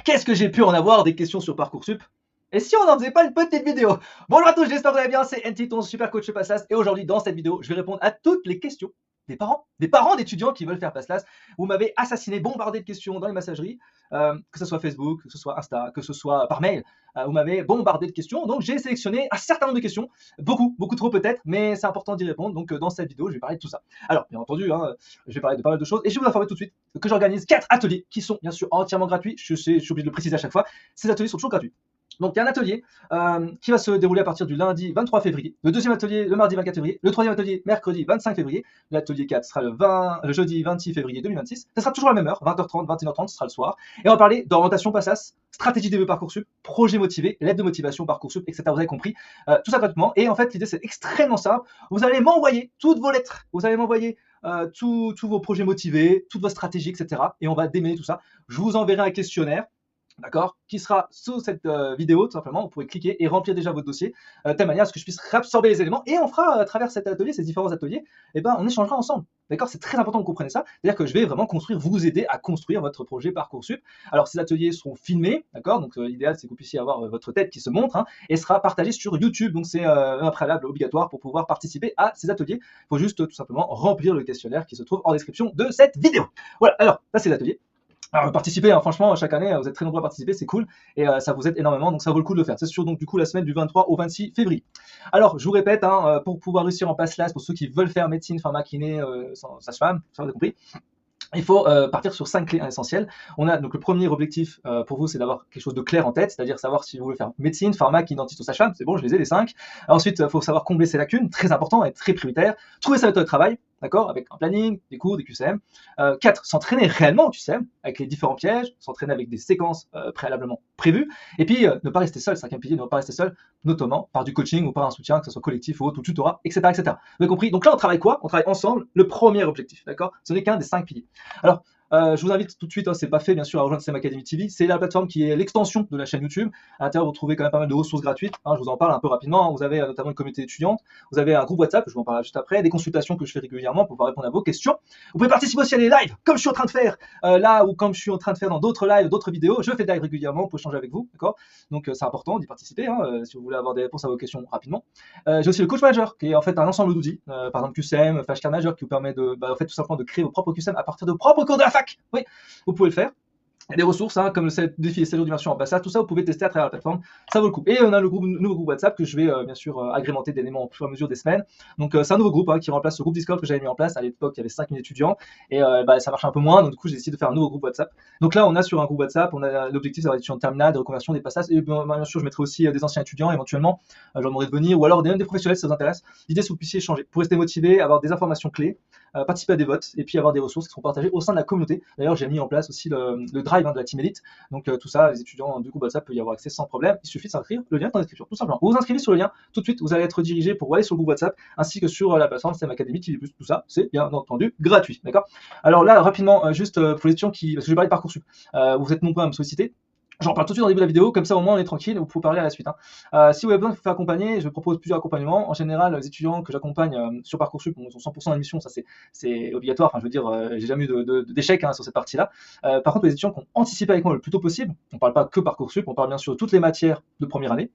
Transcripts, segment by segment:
qu'est-ce que j'ai pu en avoir des questions sur Parcoursup? Et si on n'en faisait pas une petite vidéo? Bonjour à tous, j'espère que vous allez bien, c'est NT, ton super coach Passlas, et aujourd'hui dans cette vidéo, je vais répondre à toutes les questions des parents d'étudiants qui veulent faire Passlas. Vous m'avez assassiné, bombardé de questions dans les messageries, que ce soit Facebook, que ce soit Insta, que ce soit par mail, vous m'avez bombardé de questions, donc j'ai sélectionné un certain nombre de questions, beaucoup trop peut-être, mais c'est important d'y répondre, donc dans cette vidéo, je vais parler de tout ça. Alors, bien entendu, je vais parler de pas mal de choses, et je vais vous informer tout de suite que j'organise 4 ateliers qui sont bien sûr entièrement gratuits, je suis obligé de le préciser à chaque fois, ces ateliers sont toujours gratuits. Donc il y a un atelier qui va se dérouler à partir du lundi 23 février, le deuxième atelier le mardi 24 février, le troisième atelier mercredi 25 février, l'atelier 4 sera le jeudi 26 février 2026, ça sera toujours à la même heure, 20h30, 21h30, ce sera le soir, et on va parler d'orientation Passlas, stratégie DE Parcoursup, projet motivé, lettre de motivation Parcoursup, etc. Vous avez compris, tout ça gratuitement, et en fait l'idée c'est extrêmement simple, vous allez m'envoyer toutes vos lettres, vous allez m'envoyer tous vos projets motivés, toutes vos stratégies, etc. Et on va démêler tout ça, je vous enverrai un questionnaire, d'accord, qui sera sous cette vidéo, tout simplement. Vous pourrez cliquer et remplir déjà votre dossier de telle manière à ce que je puisse réabsorber les éléments. Et on fera, à travers cet atelier, ces différents ateliers, eh ben, on échangera ensemble. D'accord, c'est très important que vous compreniez ça. C'est-à-dire que je vais vraiment vous aider à construire votre projet Parcoursup. Alors, ces ateliers seront filmés, d'accord. Donc, l'idéal, c'est que vous puissiez avoir votre tête qui se montre, et sera partagé sur YouTube. Donc, c'est un préalable obligatoire pour pouvoir participer à ces ateliers. Il faut juste tout simplement remplir le questionnaire qui se trouve en description de cette vidéo. Voilà, alors, ça, c'est l'atelier. Alors, participez, franchement, chaque année, vous êtes très nombreux à participer, c'est cool, et ça vous aide énormément, donc ça vaut le coup de le faire. C'est sûr, donc du coup, la semaine du 23 au 26 février. Alors, je vous répète, pour pouvoir réussir en Passlas, pour ceux qui veulent faire médecine, pharma, kiné, sage-femme, ça vous avez compris, il faut partir sur 5 clés essentielles. On a donc le premier objectif pour vous, c'est d'avoir quelque chose de clair en tête, c'est-à-dire savoir si vous voulez faire médecine, pharma, kiné, dentiste ou sage-femme, c'est bon, je les ai les 5. Ensuite, il faut savoir combler ses lacunes, très important et très prioritaire. Trouver sa méthode de travail, d'accord, avec un planning, des cours, des QCM. 4, s'entraîner réellement au QCM, avec les différents pièges, s'entraîner avec des séquences préalablement prévues. Et puis, ne pas rester seul, 5e pilier, ne pas rester seul, notamment par du coaching ou par un soutien, que ce soit collectif ou autre, ou tutorat, etc., etc. Vous avez compris? Donc là, on travaille quoi? On travaille ensemble le premier objectif, d'accord? Ce n'est qu'un des 5 piliers. Alors, je vous invite tout de suite, c'est pas fait bien sûr, à rejoindre STEM Academy TV. C'est la plateforme qui est l'extension de la chaîne YouTube. À l'intérieur, vous trouvez quand même pas mal de ressources gratuites. Je vous en parle un peu rapidement. Vous avez notamment une communauté étudiante. Vous avez un groupe WhatsApp, je vous en parlerai juste après, des consultations que je fais régulièrement pour pouvoir répondre à vos questions. Vous pouvez participer aussi à des lives, comme je suis en train de faire là, ou comme je suis en train de faire dans d'autres lives, d'autres vidéos. Je fais des lives régulièrement pour échanger avec vous, d'accord? Donc c'est important d'y participer si vous voulez avoir des réponses à vos questions rapidement. J'ai aussi le Coach Manager, qui est en fait un ensemble d'outils, par exemple QCM, Flashcard Manager, qui vous permet de, en fait, tout simplement de créer vos propres QCM à partir de vos propres cours de la fac. Oui, vous pouvez le faire. Il y a des ressources comme le défi et 7 jours d'immersion en Passlas, tout ça vous pouvez tester à travers la plateforme, ça vaut le coup. Et on a le nouveau groupe WhatsApp que je vais bien sûr agrémenter d'éléments au fur et à mesure des semaines. Donc c'est un nouveau groupe qui remplace ce groupe Discord que j'avais mis en place. À l'époque il y avait 5000 étudiants et ça marche un peu moins, donc du coup j'ai décidé de faire un nouveau groupe WhatsApp. Donc là on a sur un groupe WhatsApp, on a l'objectif d'avoir des étudiants de terminale, de reconversion, des Passlas, et bien sûr je mettrai aussi des anciens étudiants éventuellement, je leur demanderai de venir, ou alors des professionnels si ça vous intéresse. L'idée c'est que vous puissiez échanger, pour rester motivé, avoir des informations clés, participer à des votes et puis avoir des ressources qui seront partagées au sein de la communauté. D'ailleurs j'ai mis en place aussi le drive de la Team Elite. Donc tout ça, les étudiants du groupe WhatsApp peuvent y avoir accès sans problème. Il suffit de s'inscrire, le lien est en description, tout simplement. Vous vous inscrivez sur le lien, tout de suite vous allez être dirigé pour aller sur le groupe WhatsApp, ainsi que sur la plateforme STEM Academy TV+. Tout ça, c'est bien entendu gratuit, d'accord? Alors là, rapidement, juste pour les étudiants parce que je vais parler de Parcoursup, vous êtes nombreux à me solliciter. J'en parle tout de suite au début de la vidéo, comme ça au moins on est tranquille, vous pouvez parler à la suite. Si vous avez besoin de vous faire accompagner, je propose plusieurs accompagnements. En général, les étudiants que j'accompagne sur Parcoursup ont 100% d'admission, ça c'est obligatoire. Enfin, je veux dire, j'ai jamais eu d'échec sur cette partie-là. Par contre, les étudiants qui ont anticipé avec moi le plus tôt possible, on ne parle pas que Parcoursup, on parle bien sûr de toutes les matières de première année.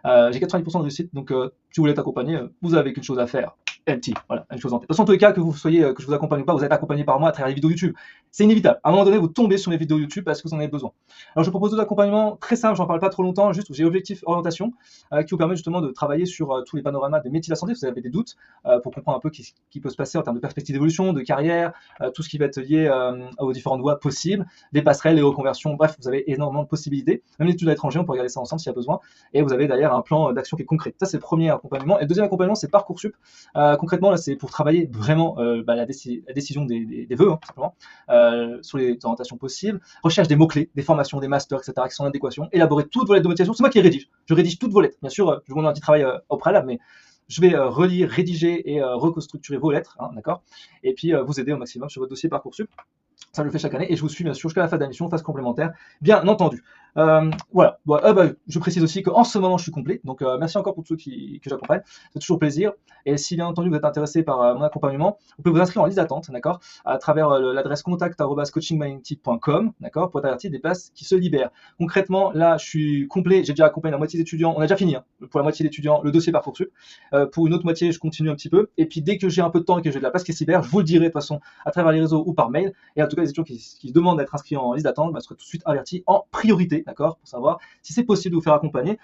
J'ai 90% de réussite, donc si vous voulez être accompagné, vous avez qu'une chose à faire. MT, voilà, une chose en tête. De toute façon, en tous les cas, que je vous accompagne ou pas, vous êtes accompagné par moi à travers les vidéos YouTube. C'est inévitable. À un moment donné, vous tombez sur mes vidéos YouTube parce que vous en avez besoin. Alors, je propose deux accompagnements très simples, j'en parle pas trop longtemps, juste j'ai objectif orientation qui vous permet justement de travailler sur tous les panoramas des métiers de la santé. Vous avez des doutes pour comprendre un peu ce qui peut se passer en termes de perspective d'évolution, de carrière, tout ce qui va être lié aux différentes voies possibles, des passerelles, les reconversions, bref, vous avez énormément de possibilités. Même l'étude à l'étranger, on peut regarder ça ensemble s'il y a besoin. Et vous avez d'ailleurs un plan d'action qui est concret. Ça, c'est le premier accompagnement. Et le deuxième accompagnement, c'est Parcoursup. Concrètement, là, c'est pour travailler vraiment la décision des vœux, tout simplement, sur les orientations possibles, recherche des mots-clés, des formations, des masters, etc., qui sont en adéquation, élaborer toutes vos lettres de motivation. C'est moi qui les rédige. Je rédige toutes vos lettres. Bien sûr, je vous demande un petit travail au préalable, mais je vais relire, rédiger et reconstructurer vos lettres, d'accord, et puis vous aider au maximum sur votre dossier Parcoursup. Ça, je le fais chaque année et je vous suis bien sûr jusqu'à la fin de la mission, phase complémentaire, bien entendu. Voilà. Bon, bah, je précise aussi qu'en ce moment, je suis complet. Donc, merci encore pour tous ceux que j'accompagne. C'est toujours plaisir. Et si bien entendu vous êtes intéressé par mon accompagnement, vous pouvez vous inscrire en liste d'attente, d'accord, à travers l'adresse contact@coachingmindteam.com, d'accord, pour être averti des places qui se libèrent. Concrètement, là, je suis complet. J'ai déjà accompagné la moitié d'étudiants. On a déjà fini hein, pour la moitié d'étudiants le dossier Parcoursup. Pour une autre moitié, je continue un petit peu. Et puis, dès que j'ai un peu de temps et que j'ai de la place qui se libère, je vous le dirai de toute façon à travers les réseaux ou par mail. Et en tout cas, les étudiants qui demandent d'être inscrits en liste d'attente seront tout de suite avertis en priorité, d'accord, pour savoir si c'est possible de vous faire accompagner.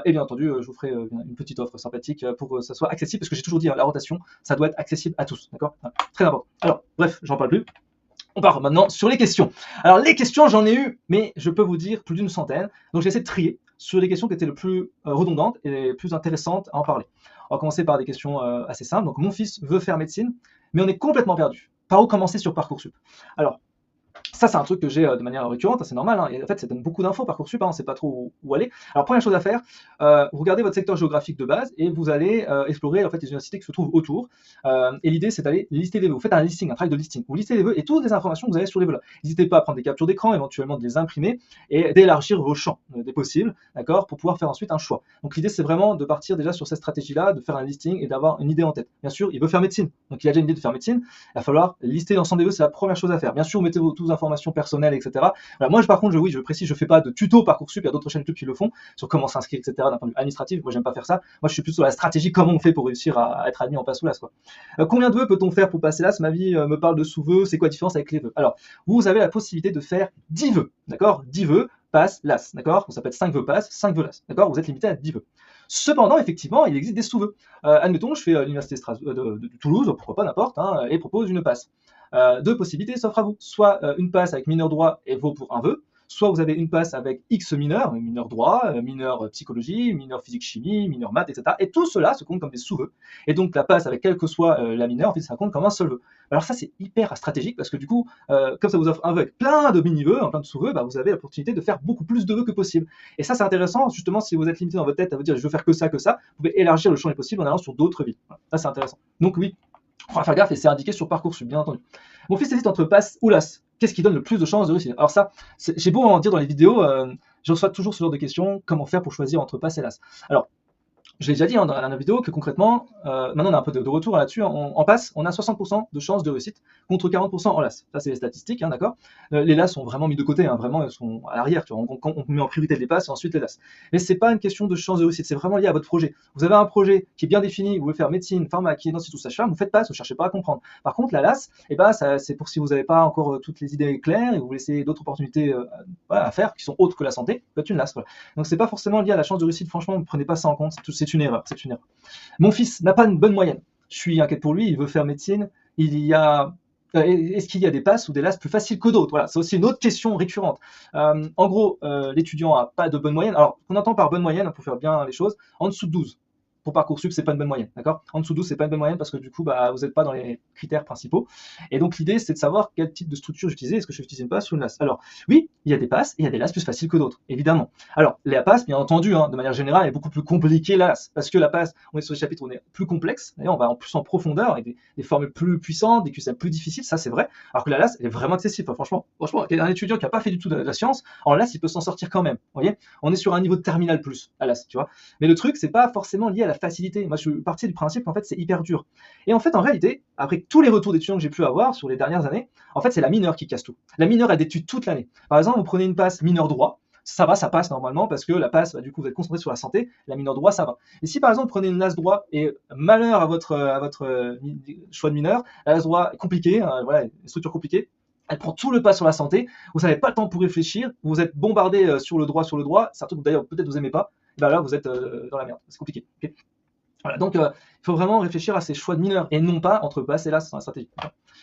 Et bien entendu, je vous ferai une petite offre sympathique pour que ça soit accessible, parce que j'ai toujours dit, hein, la rotation, ça doit être accessible à tous, d'accord, très important. Alors, bref, j'en parle plus. On part maintenant sur les questions. Alors, les questions, j'en ai eu, mais je peux vous dire plus d'une centaine. Donc, j'ai essayé de trier sur les questions qui étaient les plus redondantes et les plus intéressantes à en parler. On va commencer par des questions assez simples. Donc, mon fils veut faire médecine, mais on est complètement perdu. Par où commencer sur Parcoursup? Alors, ça, c'est un truc que j'ai de manière récurrente, c'est normal. Hein, et en fait, ça donne beaucoup d'infos Parcoursup, hein, on ne sait pas trop où aller. Alors, première chose à faire, vous regardez votre secteur géographique de base et vous allez explorer en fait les universités qui se trouvent autour. Et l'idée, c'est d'aller lister les vœux. Vous faites un listing, un travail de listing. Vous listez les vœux et toutes les informations que vous avez sur les vœux-là. N'hésitez pas à prendre des captures d'écran, éventuellement de les imprimer et d'élargir vos champs des possibles, d'accord, pour pouvoir faire ensuite un choix. Donc, l'idée, c'est vraiment de partir déjà sur cette stratégie-là, de faire un listing et d'avoir une idée en tête. Bien sûr, il veut faire médecine, donc il a déjà une idée de faire médecine. Il va falloir lister l'ensemble des vœux, c'est la première chose à faire. Bien sûr, mettez vos toutes informations personnelles, etc. Voilà, moi, par contre, je précise, je fais pas de tuto Parcoursup, il y a d'autres chaînes YouTube qui le font, sur comment s'inscrire, etc. d'un point de vue administratif. Moi, j'aime pas faire ça. Moi, je suis plus sur la stratégie, comment on fait pour réussir à être admis en passe ou LAS, quoi. Combien de vœux peut-on faire pour passer LAS? Ma vie me parle de sous-vœux, c'est quoi la différence avec les vœux? Alors, vous avez la possibilité de faire 10 vœux, d'accord? 10 vœux, passe, LAS, d'accord? Ça peut être 5 vœux passe, 5 vœux LAS, d'accord? Vous êtes limité à 10 vœux. Cependant, effectivement, il existe des sous-vœux. Admettons, je fais l'université de Toulouse, pourquoi pas, n'importe, hein, et propose une passe. Deux possibilités s'offrent à vous. Soit une passe avec mineur droit et vaut pour un vœu, soit vous avez une passe avec X mineur, mineur droit, mineur psychologie, mineur physique-chimie, mineur maths, etc. Et tout cela se compte comme des sous-vœux. Et donc la passe avec quelle que soit la mineure, en fait, ça compte comme un seul vœu. Alors ça, c'est hyper stratégique parce que du coup, comme ça vous offre un vœu avec plein de mini-vœux, plein de sous-vœux, bah, vous avez l'opportunité de faire beaucoup plus de vœux que possible. Et ça, c'est intéressant, justement, si vous êtes limité dans votre tête à vous dire je veux faire que ça, vous pouvez élargir le champ des possibles en allant sur d'autres villes. Voilà. Ça, c'est intéressant. Donc oui, il faudra faire gaffe et c'est indiqué sur Parcoursup, bien entendu. Mon fils hésite entre passe ou LAS. Qu'est-ce qui donne le plus de chances de réussir? Alors ça, j'ai beau en dire dans les vidéos, je reçois toujours ce genre de questions, comment faire pour choisir entre passe et LAS. Alors, je l'ai déjà dit hein, dans la dernière vidéo que concrètement, maintenant on a un peu de retour là-dessus, hein, en passe, on a 60% de chances de réussite contre 40% en LAS. Ça c'est les statistiques, hein, d'accord. Les LAS sont vraiment mis de côté, hein, vraiment ils sont à l'arrière, on met en priorité les passes et ensuite les LAS. Mais c'est pas une question de chance de réussite, c'est vraiment lié à votre projet. Vous avez un projet qui est bien défini, vous voulez faire médecine, pharma, qui est dans tout ça, vous faites passe, vous cherchez pas à comprendre. Par contre la LAS, eh ben, c'est pour si vous n'avez pas encore toutes les idées claires et vous laissez d'autres opportunités voilà, à faire qui sont autres que la santé, peut-être une LAS. Voilà. Donc c'est pas forcément lié à la chance de réussite, franchement, ne prenez pas ça en compte, c'est une erreur, c'est une erreur. Mon fils n'a pas une bonne moyenne. Je suis inquiète pour lui, il veut faire médecine. Est-ce qu'il y a des passes ou des LAS plus faciles que d'autres? Voilà, c'est aussi une autre question récurrente. En gros, l'étudiant n'a pas de bonne moyenne. Alors, qu'on entend par bonne moyenne, pour faire bien les choses, en dessous de 12. Pour Parcoursup, c'est pas une bonne moyenne, d'accord? En dessous de 12, c'est pas une bonne moyenne parce que du coup, bah, vous n'êtes pas dans les critères principaux. Et donc, l'idée, c'est de savoir quel type de structure j'utilisais. Est-ce que je vais utiliser une passe ou une LAS? Alors, oui, il y a des passes et il y a des LAS plus faciles que d'autres, évidemment. Alors, la passe, bien entendu, hein, de manière générale, est beaucoup plus compliquée la LAS. Parce que la passe, on est sur les chapitres, on est plus complexe. D'ailleurs, on va en plus en profondeur avec des formules plus puissantes, des QCM plus difficiles, ça c'est vrai. Alors que la LAS, elle est vraiment accessible. Enfin, franchement, un étudiant qui n'a pas fait du tout de la science, en LAS, il peut s'en sortir quand même. Vous voyez, on est sur un niveau de terminal plus, à LAS, tu vois. Mais le truc, c'est pas forcément lié à la facilité. Moi, je suis parti du principe qu'en fait, c'est hyper dur. Et en fait, en réalité, après tous les retours d'étudiants que j'ai pu avoir sur les dernières années, en fait, c'est la mineure qui casse tout. La mineure, elle étudie toute l'année. Par exemple, vous prenez une passe mineure droit, ça va, ça passe normalement parce que la passe, bah, du coup, vous êtes concentré sur la santé, la mineure droit, ça va. Et si par exemple, vous prenez une LAS droit et malheur à votre choix de mineur, la LAS droit est compliquée, voilà, une structure compliquée, elle prend tout le pas sur la santé, vous n'avez pas le temps pour réfléchir, vous êtes bombardé sur le droit, c'est un truc que d'ailleurs peut-être vous aimez pas, et ben là vous êtes dans la merde, c'est compliqué. Okay, voilà, donc il faut vraiment réfléchir à ces choix de mineurs et non pas entre passe et LAS dans la stratégie.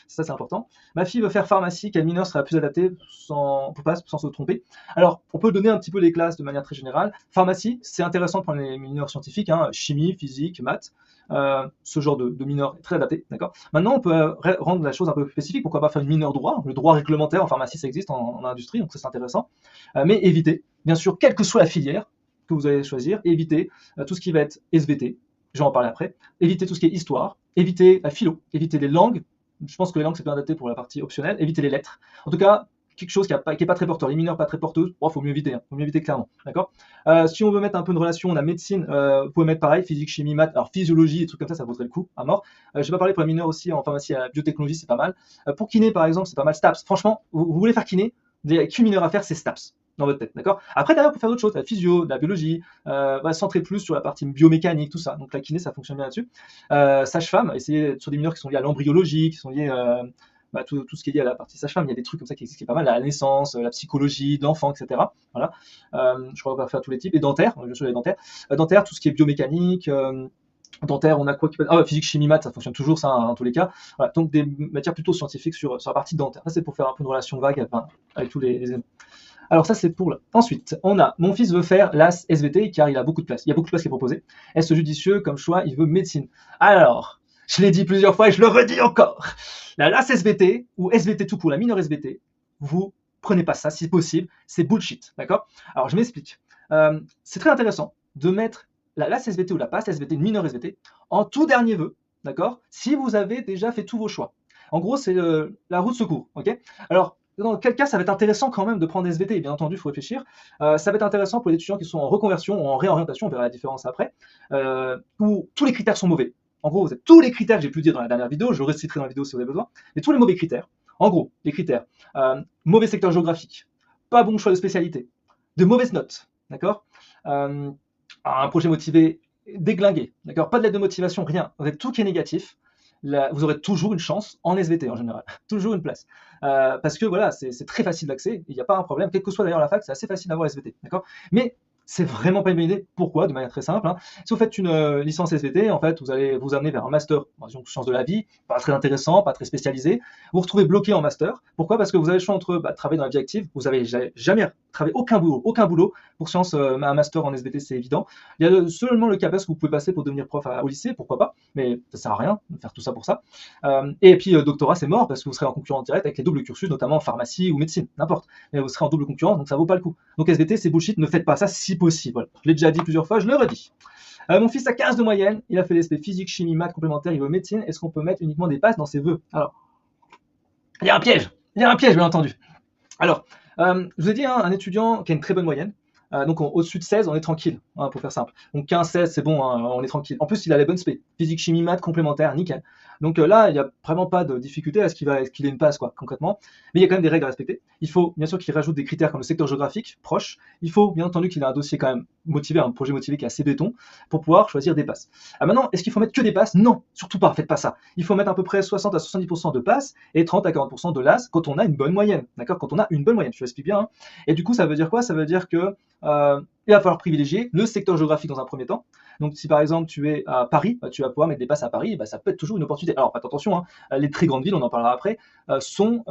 Ça c'est important. Ma fille veut faire pharmacie, quel mineur sera la plus adapté pour passe sans se tromper? Alors on peut donner un petit peu les classes de manière très générale. Pharmacie, c'est intéressant de prendre les mineurs scientifiques, hein, chimie, physique, maths. Ce genre de mineur est très adapté, d'accord. Maintenant on peut rendre la chose un peu plus spécifique, pourquoi pas faire une mineure droit. Le droit réglementaire en pharmacie ça existe en industrie, donc ça c'est intéressant. Mais évitez, bien sûr, quelle que soit la filière que vous allez choisir, évitez tout ce qui va être SVT, je vais en parler après, évitez tout ce qui est histoire, évitez la philo, évitez les langues, je pense que les langues c'est bien adapté pour la partie optionnelle, évitez les lettres. En tout cas, quelque chose qui est pas très porteur. Les mineurs pas très porteuses, faut mieux éviter, faut mieux éviter clairement, d'accord. Si on veut mettre un peu de relation, on a médecine, vous pouvez mettre pareil, physique, chimie, maths, alors physiologie et trucs comme ça vaudrait le coup à mort. Je vais pas parler pour les mineurs aussi en pharmacie, à biotechnologie, c'est pas mal. Pour kiné par exemple, c'est pas mal. STAPS, franchement, vous voulez faire kiné, des Q mineurs à faire, c'est STAPS dans votre tête, d'accord. Après derrière, on peut faire d'autres choses, la physio, la biologie, centrer plus sur la partie biomécanique, tout ça. Donc la kiné, ça fonctionne bien là-dessus. Sage-femme, essayer sur des mineurs qui sont liés à l'embryologie, qui sont liés tout ce qui est lié à la partie sage-femme. Il y a des trucs comme ça qui existent pas mal, la naissance, la psychologie de l'enfant, etc. Voilà. Je crois qu'on va faire tous les types. Et dentaire, bien sûr les dentaires. Dentaire, tout ce qui est biomécanique. Dentaire, on a quoi qui peut... physique, chimie, maths, ça fonctionne toujours, ça, en tous les cas. Voilà, donc des matières plutôt scientifiques sur la partie dentaire. Ça, c'est pour faire un peu une relation vague avec tous les... Alors ça, c'est pour là. Ensuite, on a, mon fils veut faire l'AS SVT car il a beaucoup de place. Il y a beaucoup de place qui est proposée. Est-ce judicieux comme choix? Il veut médecine. Alors, je l'ai dit plusieurs fois et je le redis encore. La LAS SVT ou SVT tout court, la mineure SVT, vous prenez pas ça si possible, c'est bullshit, d'accord? Alors je m'explique. C'est très intéressant de mettre la LAS SVT ou la PAS SVT, une mineure SVT, en tout dernier vœu, d'accord? Si vous avez déjà fait tous vos choix. En gros, c'est la roue de secours, ok? Alors, dans quel cas ça va être intéressant quand même de prendre SVT, et bien entendu, il faut réfléchir. Ça va être intéressant pour les étudiants qui sont en reconversion ou en réorientation, on verra la différence après, où tous les critères sont mauvais. En gros, vous avez tous les critères que j'ai pu dire dans la dernière vidéo, je le réciterai dans la vidéo si vous avez besoin, mais tous les mauvais critères. En gros, les critères, mauvais secteur géographique, pas bon choix de spécialité, de mauvaises notes, d'accord, un projet motivé déglingué, d'accord, pas de lettre de motivation, rien, vous avez tout qui est négatif. Là, vous aurez toujours une chance en SVT en général, toujours une place. Parce que voilà, c'est très facile d'accès, il n'y a pas un problème, quelle que soit d'ailleurs la fac, c'est assez facile d'avoir SVT, d'accord. Mais c'est vraiment pas une bonne idée. Pourquoi? De manière très simple. Si vous faites une licence SVT, en fait, vous allez vous amener vers un master, par exemple, sciences de la vie, pas très intéressant, pas très spécialisé. Vous vous retrouvez bloqué en master. Pourquoi? Parce que vous avez le choix entre travailler dans la vie active. Vous avez jamais travaillé aucun boulot pour sciences, un master en SVT, c'est évident. Il y a seulement le CAPES que vous pouvez passer pour devenir prof au lycée, pourquoi pas, mais ça sert à rien de faire tout ça pour ça. Et puis doctorat, c'est mort parce que vous serez en concurrence directe avec les doubles cursus, notamment pharmacie ou médecine, n'importe. Mais vous serez en double concurrence, donc ça vaut pas le coup. Donc SVT, c'est bullshit, ne faites pas ça si possible. Voilà. Je l'ai déjà dit plusieurs fois, je le redis. Mon fils a 15 de moyenne, il a fait des SP physique, chimie, maths complémentaires, il veut médecine. Est-ce qu'on peut mettre uniquement des passes dans ses vœux? Alors, il y a un piège, bien entendu. Alors, je vous ai dit, un étudiant qui a une très bonne moyenne, donc au-dessus de 16, on est tranquille, pour faire simple. Donc 15-16, c'est bon, on est tranquille. En plus, il a les bonnes spé. Physique, chimie, maths, complémentaire, nickel. Donc là, il n'y a vraiment pas de difficulté à ce qu'il ait une passe, concrètement. Mais il y a quand même des règles à respecter. Il faut bien sûr qu'il rajoute des critères comme le secteur géographique, proche. Il faut bien entendu qu'il ait un dossier quand même motivé, un projet motivé qui est assez béton, pour pouvoir choisir des passes. Maintenant, est-ce qu'il faut mettre que des passes? Non, surtout pas, faites pas ça. Il faut mettre à peu près 60 à 70% de passes et 30 à 40% de LAS quand on a une bonne moyenne. D'accord? Quand on a une bonne moyenne, je vous explique bien. Et du coup, ça veut dire quoi? Ça veut dire que il va falloir privilégier le secteur géographique dans un premier temps. Donc si par exemple tu es à Paris, tu vas pouvoir mettre des passes à Paris, ça peut être toujours une opportunité. Alors faites attention, les très grandes villes, on en parlera après, sont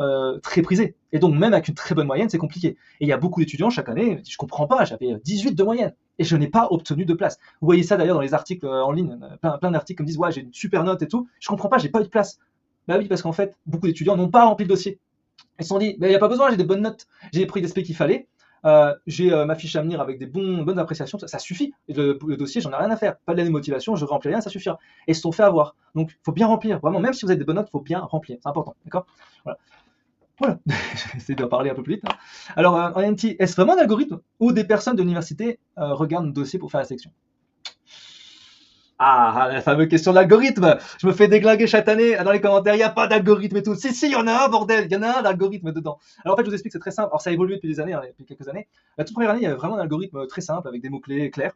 très prisées. Et donc même avec une très bonne moyenne, c'est compliqué. Et il y a beaucoup d'étudiants chaque année, je comprends pas, j'avais 18 de moyenne et je n'ai pas obtenu de place. Vous voyez ça d'ailleurs dans les articles en ligne, plein d'articles qui me disent ouais j'ai une super note et tout. Je comprends pas, j'ai pas eu de place. Bah oui, parce qu'en fait, beaucoup d'étudiants n'ont pas rempli le dossier. Ils se sont dit, il n'y a pas besoin, j'ai des bonnes notes, j'ai pris des SP qu'il fallait, j'ai ma fiche à venir avec des bonnes appréciations, ça suffit. Et le dossier, j'en ai rien à faire. Pas de la motivation, je remplis rien, ça suffira. Et ils se sont fait avoir. Donc, il faut bien remplir. Vraiment, même si vous avez des bonnes notes, il faut bien remplir. C'est important. D'accord? Voilà. J'essaie d'en parler un peu plus vite. Alors, en NT, est-ce vraiment un algorithme ou des personnes de l'université regardent le dossier pour faire la sélection? Ah, la fameuse question de l'algorithme. Je me fais déglinguer chaque année dans les commentaires. Il n'y a pas d'algorithme et tout. Si, il y en a un, bordel. Il y en a un d'algorithme dedans. Alors en fait, je vous explique, c'est très simple. Alors ça a évolué depuis des années, depuis quelques années. La toute première année, il y avait vraiment un algorithme très simple avec des mots-clés clairs.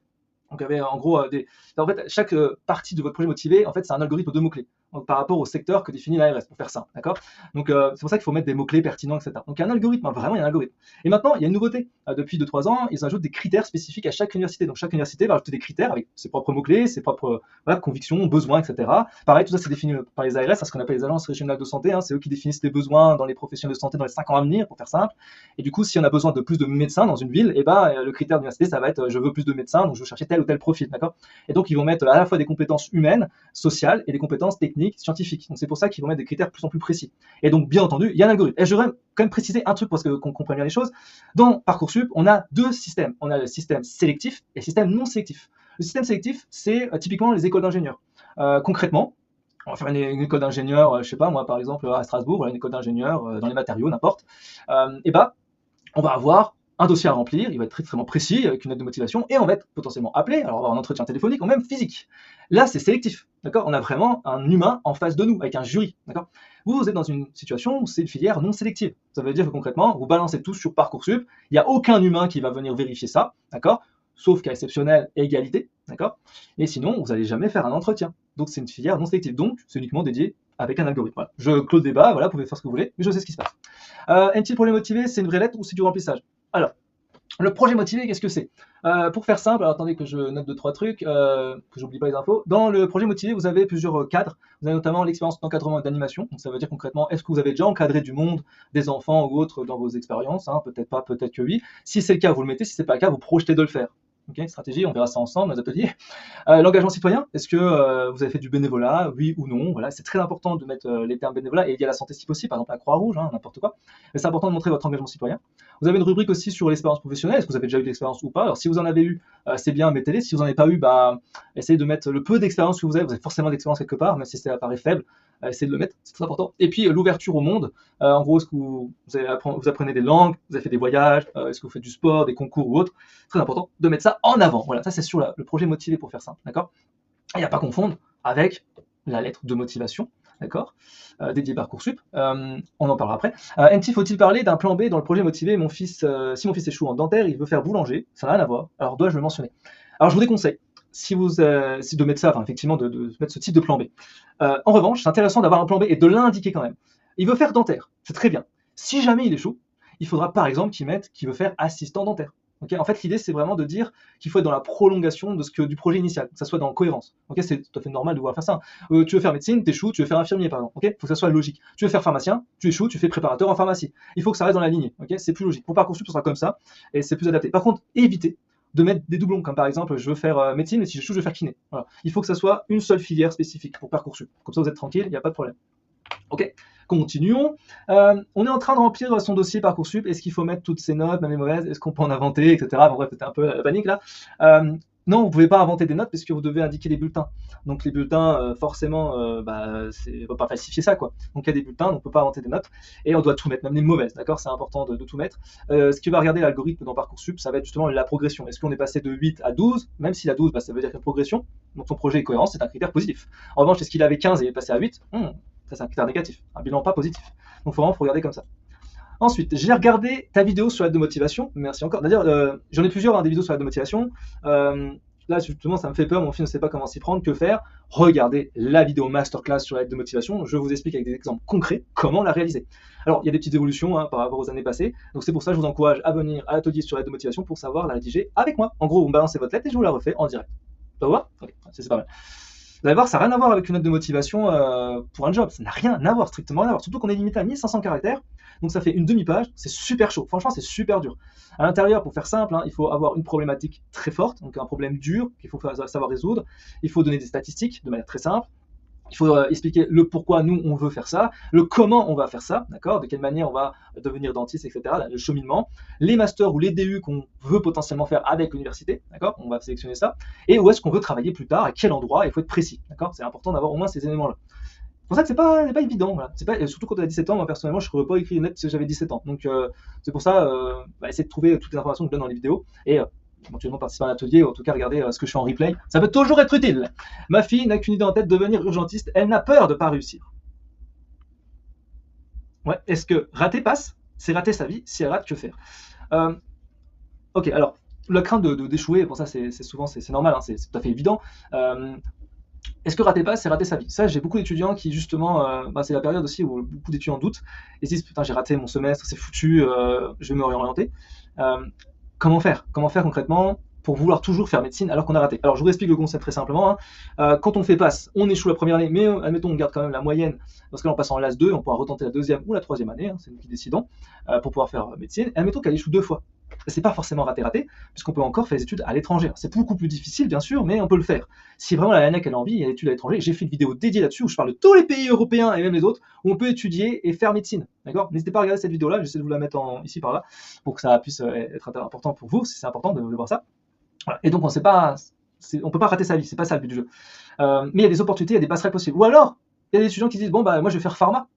Donc il y avait en gros en fait, chaque partie de votre projet motivé, en fait, c'est un algorithme de mots-clés. Donc par rapport au secteur que définit l'ARS, pour faire simple, d'accord? Donc c'est pour ça qu'il faut mettre des mots-clés pertinents, etc. Donc il y a un algorithme, vraiment il y a un algorithme. Et maintenant, il y a une nouveauté. Depuis 2-3 ans, ils ajoutent des critères spécifiques à chaque université. Donc chaque université va ajouter des critères avec ses propres mots-clés, ses propres convictions, besoins, etc. Pareil, tout ça c'est défini par les ARS, ce qu'on appelle les agences régionales de santé. C'est eux qui définissent les besoins dans les professionnels de santé dans les 5 ans à venir, pour faire simple. Et du coup, si on a besoin de plus de médecins dans une ville, et le critère d'université, ça va être je veux plus de médecins, donc je veux chercher tel ou tel profil, d'accord? Et donc, ils vont mettre à la fois des compétences humaines, sociales et des compétences techniques, scientifiques. Donc, c'est pour ça qu'ils vont mettre des critères de plus en plus précis. Et donc, bien entendu, il y a un algorithme. Et je voudrais quand même préciser un truc pour qu'on comprenne bien les choses. Dans Parcoursup, on a deux systèmes. On a le système sélectif et le système non sélectif. Le système sélectif, c'est typiquement les écoles d'ingénieurs. Concrètement, on va faire une école d'ingénieur, je sais pas moi, par exemple, à Strasbourg, voilà, une école d'ingénieur dans les matériaux, n'importe. Et bah, on va avoir un dossier à remplir, il va être très, extrêmement précis, avec une note de motivation, et on va être potentiellement appelé, alors on va avoir un entretien téléphonique ou même physique. Là, c'est sélectif, d'accord? On a vraiment un humain en face de nous, avec un jury, d'accord? Vous êtes dans une situation où c'est une filière non sélective. Ça veut dire que concrètement, vous balancez tout sur Parcoursup, il n'y a aucun humain qui va venir vérifier ça, d'accord? Sauf cas exceptionnel et égalité, d'accord? Et sinon, vous n'allez jamais faire un entretien. Donc c'est une filière non sélective, donc c'est uniquement dédié avec un algorithme. Voilà. Je clôt le débat, voilà, vous pouvez faire ce que vous voulez, mais je sais ce qui se passe. Est-il pour les motiver, c'est une vraie lettre ou c'est du remplissage? Alors, le projet motivé, qu'est-ce que c'est? Pour faire simple, alors attendez que je note 2-3 trucs, que j'oublie pas les infos. Dans le projet motivé, vous avez plusieurs cadres. Vous avez notamment l'expérience d'encadrement et d'animation. Donc ça veut dire concrètement, est-ce que vous avez déjà encadré du monde, des enfants ou autres dans vos expériences, hein? Peut-être pas, peut-être que oui. Si c'est le cas, vous le mettez. Si c'est pas le cas, vous projetez de le faire. Ok, stratégie, on verra ça ensemble dans les ateliers. L'engagement citoyen, est-ce que vous avez fait du bénévolat, oui ou non? Voilà, c'est très important de mettre les termes bénévolat et lié à la santé si possible, par exemple la Croix-Rouge, hein, n'importe quoi. Mais c'est important de montrer votre engagement citoyen. Vous avez une rubrique aussi sur l'expérience professionnelle, est-ce que vous avez déjà eu de l'expérience ou pas? Alors si vous en avez eu, c'est bien, mettez-les. Si vous n'en avez pas eu, bah, essayez de mettre le peu d'expérience que vous avez forcément d'expérience quelque part, même si ça paraît faible, essayez de le mettre, c'est très important. Et puis l'ouverture au monde, en gros, est-ce que vous apprenez des langues, vous avez fait des voyages, est-ce que vous faites du sport, des concours ou autre? Très important de mettre ça en avant. Voilà, ça c'est sur le projet motivé pour faire ça, d'accord? Et à pas confondre avec la lettre de motivation, d'accord, dédiée Parcoursup. On en parlera après. NT, faut-il parler d'un plan B dans le projet motivé? Si mon fils échoue en dentaire, il veut faire boulanger, ça n'a rien à voir. Alors dois-je le mentionner? Alors je vous déconseille, si de mettre ça, enfin effectivement de mettre ce type de plan B. En revanche, c'est intéressant d'avoir un plan B et de l'indiquer quand même. Il veut faire dentaire, c'est très bien. Si jamais il échoue, il faudra par exemple qu'il mette qu'il veut faire assistant dentaire. Okay, en fait, l'idée, c'est vraiment de dire qu'il faut être dans la prolongation du projet initial, que ça soit dans cohérence. Okay, c'est tout à fait normal de vouloir faire ça. Tu veux faire médecine, tu échoues, tu veux faire infirmier, par exemple. Okay, faut que ça soit logique. Tu veux faire pharmacien, tu échoues, tu fais préparateur en pharmacie. Il faut que ça reste dans la lignée. Okay, c'est plus logique. Pour Parcoursup, ce sera comme ça, et c'est plus adapté. Par contre, évitez de mettre des doublons, comme par exemple, je veux faire médecine, et si j'échoue, je veux faire kiné. Voilà. Il faut que ça soit une seule filière spécifique pour Parcoursup. Comme ça, vous êtes tranquille, il n'y a pas de problème. Ok, continuons. On est en train de remplir son dossier Parcoursup. Est-ce qu'il faut mettre toutes ses notes, même les mauvaises? Est-ce qu'on peut en inventer, etc. Bon, bref, c'était un peu la panique là. Non, vous ne pouvez pas inventer des notes parce que vous devez indiquer les bulletins. Donc les bulletins, forcément, on ne peut pas falsifier ça, quoi. Donc il y a des bulletins, donc on ne peut pas inventer des notes. Et on doit tout mettre, même les mauvaises, d'accord? C'est important de tout mettre. Ce qui va regarder l'algorithme dans Parcoursup, ça va être justement la progression. Est-ce qu'on est passé de 8 à 12? Même si la 12, ça veut dire qu'il y a une progression. Donc son projet est cohérent, c'est un critère positif. En revanche, est-ce qu'il avait 15 et est passé à 8? Ça, c'est un critère négatif, un bilan pas positif. Donc, il faut regarder comme ça. Ensuite, j'ai regardé ta vidéo sur l'aide de motivation. Merci encore. D'ailleurs, j'en ai plusieurs, des vidéos sur l'aide de motivation. Là, justement, ça me fait peur. Mon fils ne sait pas comment s'y prendre, que faire. Regardez la vidéo masterclass sur l'aide de motivation. Je vous explique avec des exemples concrets comment la réaliser. Alors, il y a des petites évolutions par rapport aux années passées. Donc, c'est pour ça que je vous encourage à venir à l'atelier sur l'aide de motivation pour savoir la rédiger avec moi. En gros, vous me balancez votre lettre et je vous la refais en direct. Ça vous va? Ok, c'est pas mal. Vous allez voir, ça n'a rien à voir avec une note de motivation pour un job. Ça n'a rien à voir, strictement rien à voir. Surtout qu'on est limité à 1500 caractères. Donc ça fait une demi-page. C'est super chaud. Franchement, c'est super dur. À l'intérieur, pour faire simple, il faut avoir une problématique très forte, donc un problème dur qu'il faut savoir résoudre. Il faut donner des statistiques de manière très simple. Il faut expliquer le pourquoi nous on veut faire ça, le comment on va faire ça, d'accord, de quelle manière on va devenir dentiste, etc., le cheminement, les masters ou les DU qu'on veut potentiellement faire avec l'université, d'accord, on va sélectionner ça, et où est-ce qu'on veut travailler plus tard, à quel endroit, il faut être précis, d'accord, c'est important d'avoir au moins ces éléments-là. C'est pour ça que c'est pas évident, voilà. Surtout quand on a 17 ans, moi personnellement je ne pourrais pas écrire une lettre si j'avais 17 ans, donc c'est pour ça, essayer de trouver toutes les informations que je donne dans les vidéos, et éventuellement participer à un atelier, ou en tout cas regarder ce que je fais en replay, ça peut toujours être utile. Ma fille n'a qu'une idée en tête, devenir urgentiste, elle n'a peur de ne pas réussir. Ouais, est-ce que rater passe? C'est rater sa vie, si elle rate, que faire? Ok, alors, la crainte d'échouer, pour ça c'est souvent, c'est normal, c'est tout à fait évident. Est-ce que rater passe, c'est rater sa vie? Ça, j'ai beaucoup d'étudiants qui justement, c'est la période aussi où beaucoup d'étudiants doutent, et se disent, putain, j'ai raté mon semestre, c'est foutu, je vais me réorienter. Comment faire concrètement pour vouloir toujours faire médecine alors qu'on a raté? Alors je vous explique le concept très simplement. Quand on fait passe, on échoue la première année, mais admettons on garde quand même la moyenne, parce que là on passe en LAS 2, on pourra retenter la deuxième ou la troisième année, c'est nous qui décidons, pour pouvoir faire médecine, et admettons qu'elle échoue 2 fois. C'est pas forcément raté, puisqu'on peut encore faire des études à l'étranger. C'est beaucoup plus difficile bien sûr, mais on peut le faire. Si vraiment la l'ANEC a envie, il y a des études à l'étranger, j'ai fait une vidéo dédiée là-dessus où je parle de tous les pays européens et même les autres, où on peut étudier et faire médecine. D'accord? N'hésitez pas à regarder cette vidéo-là, j'essaie de vous la mettre ici par là, pour que ça puisse être important pour vous, si c'est important de voir ça. Voilà. Et donc on ne peut pas rater sa vie, c'est pas ça le but du jeu. Mais il y a des opportunités, il y a des passerelles possibles. Ou alors, Il y a des étudiants qui disent, bon, bah, moi, je vais faire pharma.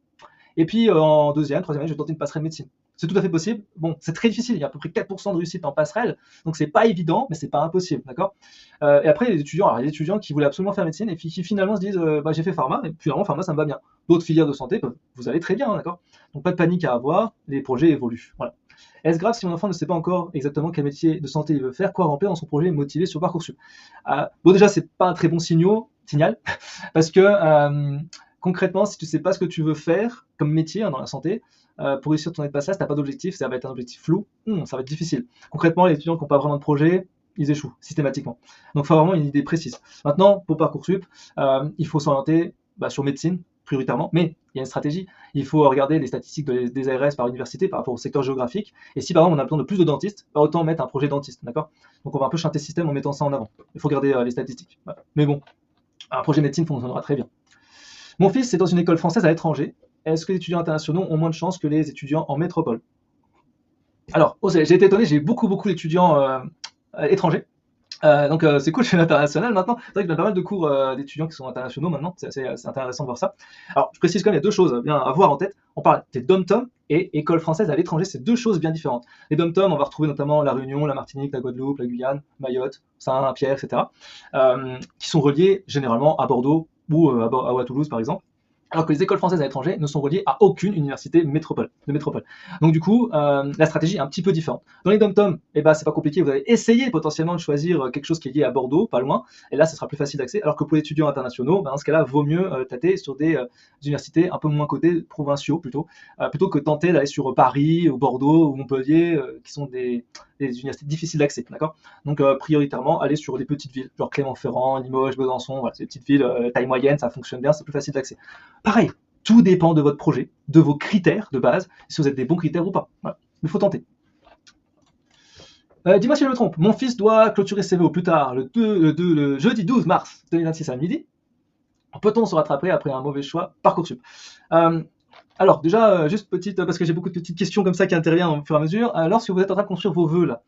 Et puis, en deuxième, troisième année, je vais tenter une passerelle médecine. C'est tout à fait possible. Bon, c'est très difficile. Il y a à peu près 4% de réussite en passerelle. Donc, c'est pas évident, mais c'est pas impossible. D'accord. Et après, il y a des étudiants qui voulaient absolument faire médecine et qui finalement se disent, bah, j'ai fait pharma, et finalement, pharma, ça me va bien. D'autres filières de santé peuvent vous allez très bien. D'accord. Donc, pas de panique à avoir. Les projets évoluent. Voilà. Est-ce grave si mon enfant ne sait pas encore exactement quel métier de santé il veut faire, quoi remplir dans son projet motivé sur Parcoursup? Bon, déjà, c'est pas un très bon signal, parce que concrètement, si tu sais pas ce que tu veux faire comme métier dans la santé, pour réussir ton année de passage, tu n'as pas d'objectif, ça va être un objectif flou, ça va être difficile. Concrètement, les étudiants qui n'ont pas vraiment de projet, ils échouent systématiquement. Donc, il faut vraiment une idée précise. Maintenant, pour Parcoursup, il faut s'orienter sur médecine prioritairement, mais il y a une stratégie. Il faut regarder les statistiques des ARS par université par rapport au secteur géographique. Et si par exemple on a besoin de plus de dentistes, autant mettre un projet dentiste, d'accord? Donc on va un peu chanter le système en mettant ça en avant. Il faut regarder les statistiques. Voilà. Mais bon, un projet médecine fonctionnera très bien. Mon fils est dans une école française à l'étranger. Est-ce que les étudiants internationaux ont moins de chances que les étudiants en métropole? Alors, j'ai été étonné, j'ai beaucoup d'étudiants étrangers. Donc c'est cool chez l'international maintenant. C'est vrai qu'il y a pas mal de cours d'étudiants qui sont internationaux maintenant. C'est intéressant de voir ça. Alors je précise quand même, il y a deux choses bien à avoir en tête. On parle des dom-tom et école française à l'étranger. C'est deux choses bien différentes. Les dom-tom, on va retrouver notamment la Réunion, la Martinique, la Guadeloupe, la Guyane, Mayotte, Saint-Pierre, etc. Qui sont reliés généralement à Bordeaux ou à Toulouse par exemple. Alors que les écoles françaises à l'étranger ne sont reliées à aucune université de métropole. Donc du coup, la stratégie est un petit peu différente. Dans les dom-tom, c'est pas compliqué, vous allez essayer potentiellement de choisir quelque chose qui est lié à Bordeaux, pas loin, et là, ce sera plus facile d'accès, alors que pour les étudiants internationaux, dans ce cas-là, vaut mieux tâter sur des universités un peu moins cotées, provinciaux plutôt que tenter d'aller sur Paris, ou Bordeaux, ou Montpellier, qui sont des universités difficiles d'accès, d'accord? Donc prioritairement, aller sur des petites villes, genre Clermont-Ferrand, Limoges, Besançon, voilà, c'est des petites villes taille moyenne, ça fonctionne bien, c'est plus facile d'accès. Pareil, tout dépend de votre projet, de vos critères de base, si vous êtes des bons critères ou pas. Voilà. Mais il faut tenter. Dis-moi si je me trompe, mon fils doit clôturer ses vœux au plus tard le jeudi 12 mars 2026 à midi. Peut-on se rattraper après un mauvais choix Parcoursup? Alors déjà, juste petite, parce que j'ai beaucoup de petites questions comme ça qui interviennent au fur et à mesure. Lorsque vous êtes en train de construire vos vœux là,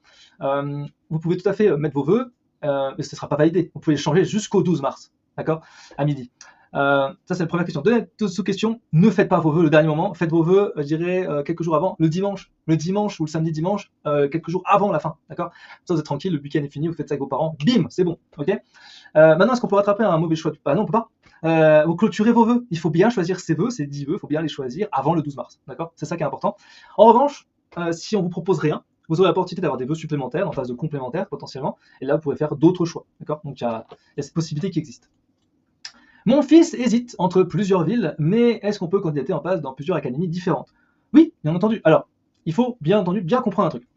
vous pouvez tout à fait mettre vos vœux, mais ce ne sera pas validé. Vous pouvez les changer jusqu'au 12 mars, d'accord, à midi. Ça c'est la première question. Deuxième sous-question, ne faites pas vos vœux le dernier moment, faites vos vœux, je dirais, quelques jours avant, le dimanche ou le samedi dimanche, quelques jours avant la fin, d'accord? Ça vous êtes tranquille, le week-end est fini, vous faites ça avec vos parents, bim, c'est bon, ok? Maintenant, est-ce qu'on peut rattraper un mauvais choix? Non, on peut pas. Vous clôturez vos vœux, il faut bien choisir ces vœux, ces 10 vœux, il faut bien les choisir avant le 12 mars, d'accord? C'est ça qui est important. En revanche, si on vous propose rien, vous aurez l'opportunité d'avoir des vœux supplémentaires, en phase de complémentaires potentiellement, et là vous pouvez faire d'autres choix, d'accord? Donc il y a cette possibilité qui existe. Mon fils hésite entre plusieurs villes, mais est-ce qu'on peut candidater en passe dans plusieurs académies différentes? Oui, bien entendu. Alors, il faut bien entendu bien comprendre un truc.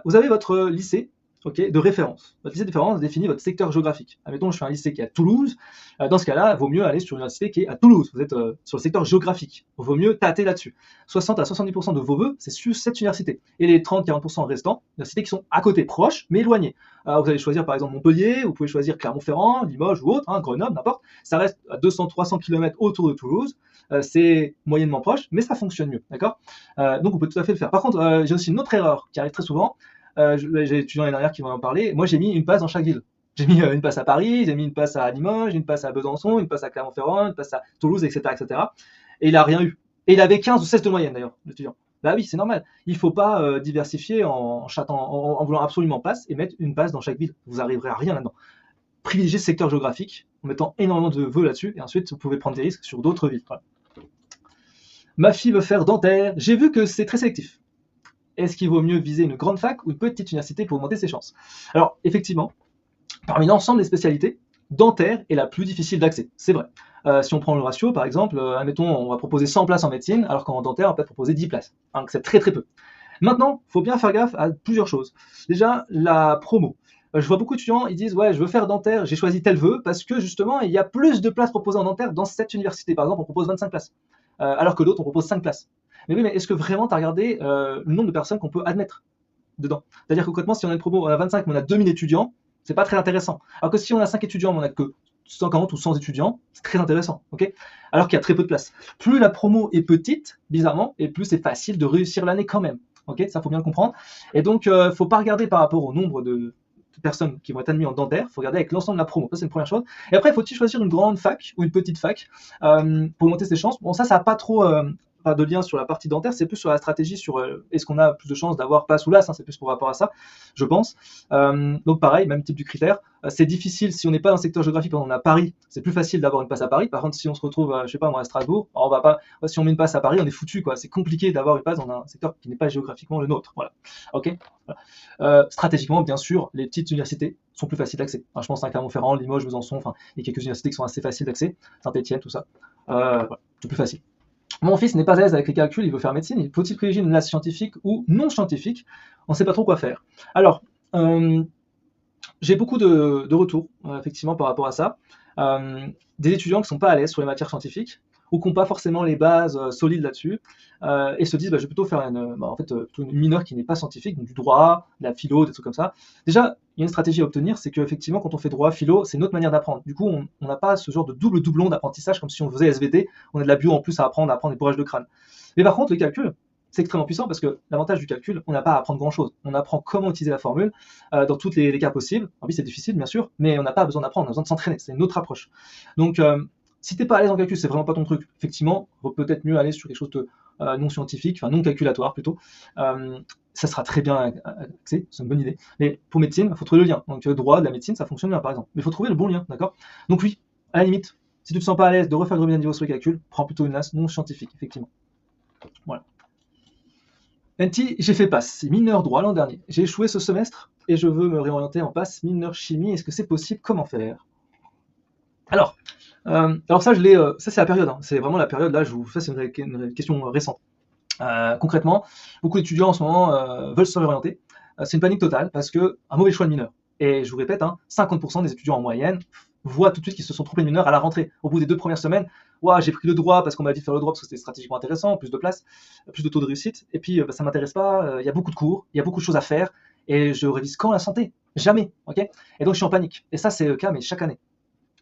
Vous avez votre lycée de référence. Votre lycée de référence définit votre secteur géographique. Admettons, je fais un lycée qui est à Toulouse. Dans ce cas-là, il vaut mieux aller sur une université qui est à Toulouse. Vous êtes sur le secteur géographique. Il vaut mieux tâter là-dessus. 60 à 70% de vos vœux, c'est sur cette université. Et les 30-40% restants, universités qui sont à côté, proches, mais éloignées. Vous allez choisir par exemple Montpellier, vous pouvez choisir Clermont-Ferrand, Limoges ou autre, Grenoble, n'importe. Ça reste à 200-300 km autour de Toulouse. C'est moyennement proche, mais ça fonctionne mieux. D'accord. Donc on peut tout à fait le faire. Par contre, j'ai aussi une autre erreur qui arrive très souvent. J'ai des étudiants l'année dernière qui vont en parler. Moi, j'ai mis une passe dans chaque ville. J'ai mis une passe à Paris, j'ai mis une passe à Limoges, une passe à Besançon, une passe à Clermont-Ferrand, une passe à Toulouse, etc., etc. Et il n'a rien eu. Et il avait 15 ou 16 de moyenne d'ailleurs, l'étudiant. Bah oui, c'est normal. Il ne faut pas diversifier en voulant absolument passe et mettre une passe dans chaque ville. Vous n'arriverez à rien là-dedans. Privilégiez ce secteur géographique en mettant énormément de vœux là-dessus et ensuite vous pouvez prendre des risques sur d'autres villes. Voilà. Ma fille veut faire dentaire. J'ai vu que c'est très sélectif. Est-ce qu'il vaut mieux viser une grande fac ou une petite université pour augmenter ses chances? Alors, effectivement, parmi l'ensemble des spécialités, dentaire est la plus difficile d'accès, c'est vrai. Si on prend le ratio, par exemple, admettons, on va proposer 100 places en médecine, alors qu'en dentaire, on peut proposer 10 places. Donc c'est très peu. Maintenant, il faut bien faire gaffe à plusieurs choses. Déjà, la promo. Je vois beaucoup d'étudiants, ils disent « Ouais, je veux faire dentaire, j'ai choisi tel vœu, parce que justement, il y a plus de places proposées en dentaire dans cette université. Par exemple, on propose 25 places, alors que d'autres, on propose 5 places. » Mais oui, mais est-ce que vraiment tu as regardé le nombre de personnes qu'on peut admettre dedans? C'est-à-dire que concrètement, si on a une promo, on a 25, mais on a 2000 étudiants, c'est pas très intéressant. Alors que si on a 5 étudiants, mais on a que 140 ou 100 étudiants, c'est très intéressant, ok? Alors qu'il y a très peu de place. Plus la promo est petite, bizarrement, et plus c'est facile de réussir l'année quand même, ok? Ça, faut bien le comprendre. Et donc, faut pas regarder par rapport au nombre personnes qui vont être admis en dentaire, il faut regarder avec l'ensemble de la promo, ça c'est une première chose. Et après, faut-il choisir une grande fac ou une petite fac pour monter ses chances? Bon, ça n'a pas trop pas de lien sur la partie dentaire, c'est plus sur la stratégie, sur est-ce qu'on a plus de chances d'avoir passe ou LAS, hein, c'est plus par rapport à ça, je pense. Donc pareil, même type du critère. C'est difficile si on n'est pas dans le secteur géographique, quand on est à Paris, c'est plus facile d'avoir une passe à Paris. Par contre, si on se retrouve, je sais pas moi, à Strasbourg, on va pas. Si on met une passe à Paris, on est foutu, quoi. C'est compliqué d'avoir une passe dans un secteur qui n'est pas géographiquement le nôtre. Voilà. Ok. Voilà. Stratégiquement, bien sûr, les petites universités sont plus faciles d'accès. Enfin, je pense à Clermont-Ferrand, Limoges, Besançon, enfin, il y a quelques universités qui sont assez faciles d'accès. Saint-Étienne, tout ça. Voilà, c'est plus facile. Mon fils n'est pas à l'aise avec les calculs, il veut faire médecine. Faut-il privilégier une classe scientifique ou non scientifique? On ne sait pas trop quoi faire. Alors, j'ai beaucoup de retours, effectivement, par rapport à ça. Des étudiants qui ne sont pas à l'aise sur les matières scientifiques ou qui n'ont pas forcément les bases solides là-dessus et se disent je vais plutôt faire plutôt une mineure qui n'est pas scientifique, donc du droit, de la philo, des trucs comme ça. Déjà, il y a une stratégie à obtenir, c'est qu'effectivement, quand on fait droit, philo, c'est une autre manière d'apprendre. Du coup, on n'a pas ce genre de double doublon d'apprentissage comme si on faisait SVT, on a de la bio en plus à apprendre des bourrages de crâne. Mais par contre, le calcul, c'est extrêmement puissant parce que l'avantage du calcul, on n'a pas à apprendre grand-chose. On apprend comment utiliser la formule dans tous les cas possibles. Oui, c'est difficile, bien sûr, mais on n'a pas besoin d'apprendre, on a besoin de s'entraîner. C'est une autre approche. Donc, si t'es pas à l'aise en calcul, c'est vraiment pas ton truc. Effectivement, il vaut peut-être mieux aller sur quelque chose de non scientifique, enfin non calculatoire plutôt. Ça sera très bien c'est une bonne idée. Mais pour médecine, il faut trouver le lien. Donc droit de la médecine, ça fonctionne bien par exemple. Mais il faut trouver le bon lien, d'accord? Donc oui, à la limite, si tu te sens pas à l'aise de refaire le premier niveau sur le calcul, prends plutôt une classe non scientifique, effectivement. Voilà. NT, j'ai fait passe mineur droit l'an dernier. J'ai échoué ce semestre et je veux me réorienter en passe mineur chimie. Est-ce que c'est possible? Comment faire? Alors ça, ça c'est la période, hein. C'est vraiment la période là. Ça c'est une question récente. Concrètement, beaucoup d'étudiants en ce moment veulent se réorienter. C'est une panique totale parce que un mauvais choix de mineur. Et je vous répète, 50% des étudiants en moyenne voient tout de suite qu'ils se sont trompés de mineur à la rentrée. Au bout des 2 premières semaines, j'ai pris le droit parce qu'on m'a dit de faire le droit parce que c'était stratégiquement intéressant, plus de place, plus de taux de réussite. Et puis ça m'intéresse pas. Il y a beaucoup de cours, il y a beaucoup de choses à faire. Et je révise quand la santé? Jamais, ok? Et donc je suis en panique. Et ça c'est le cas, mais chaque année.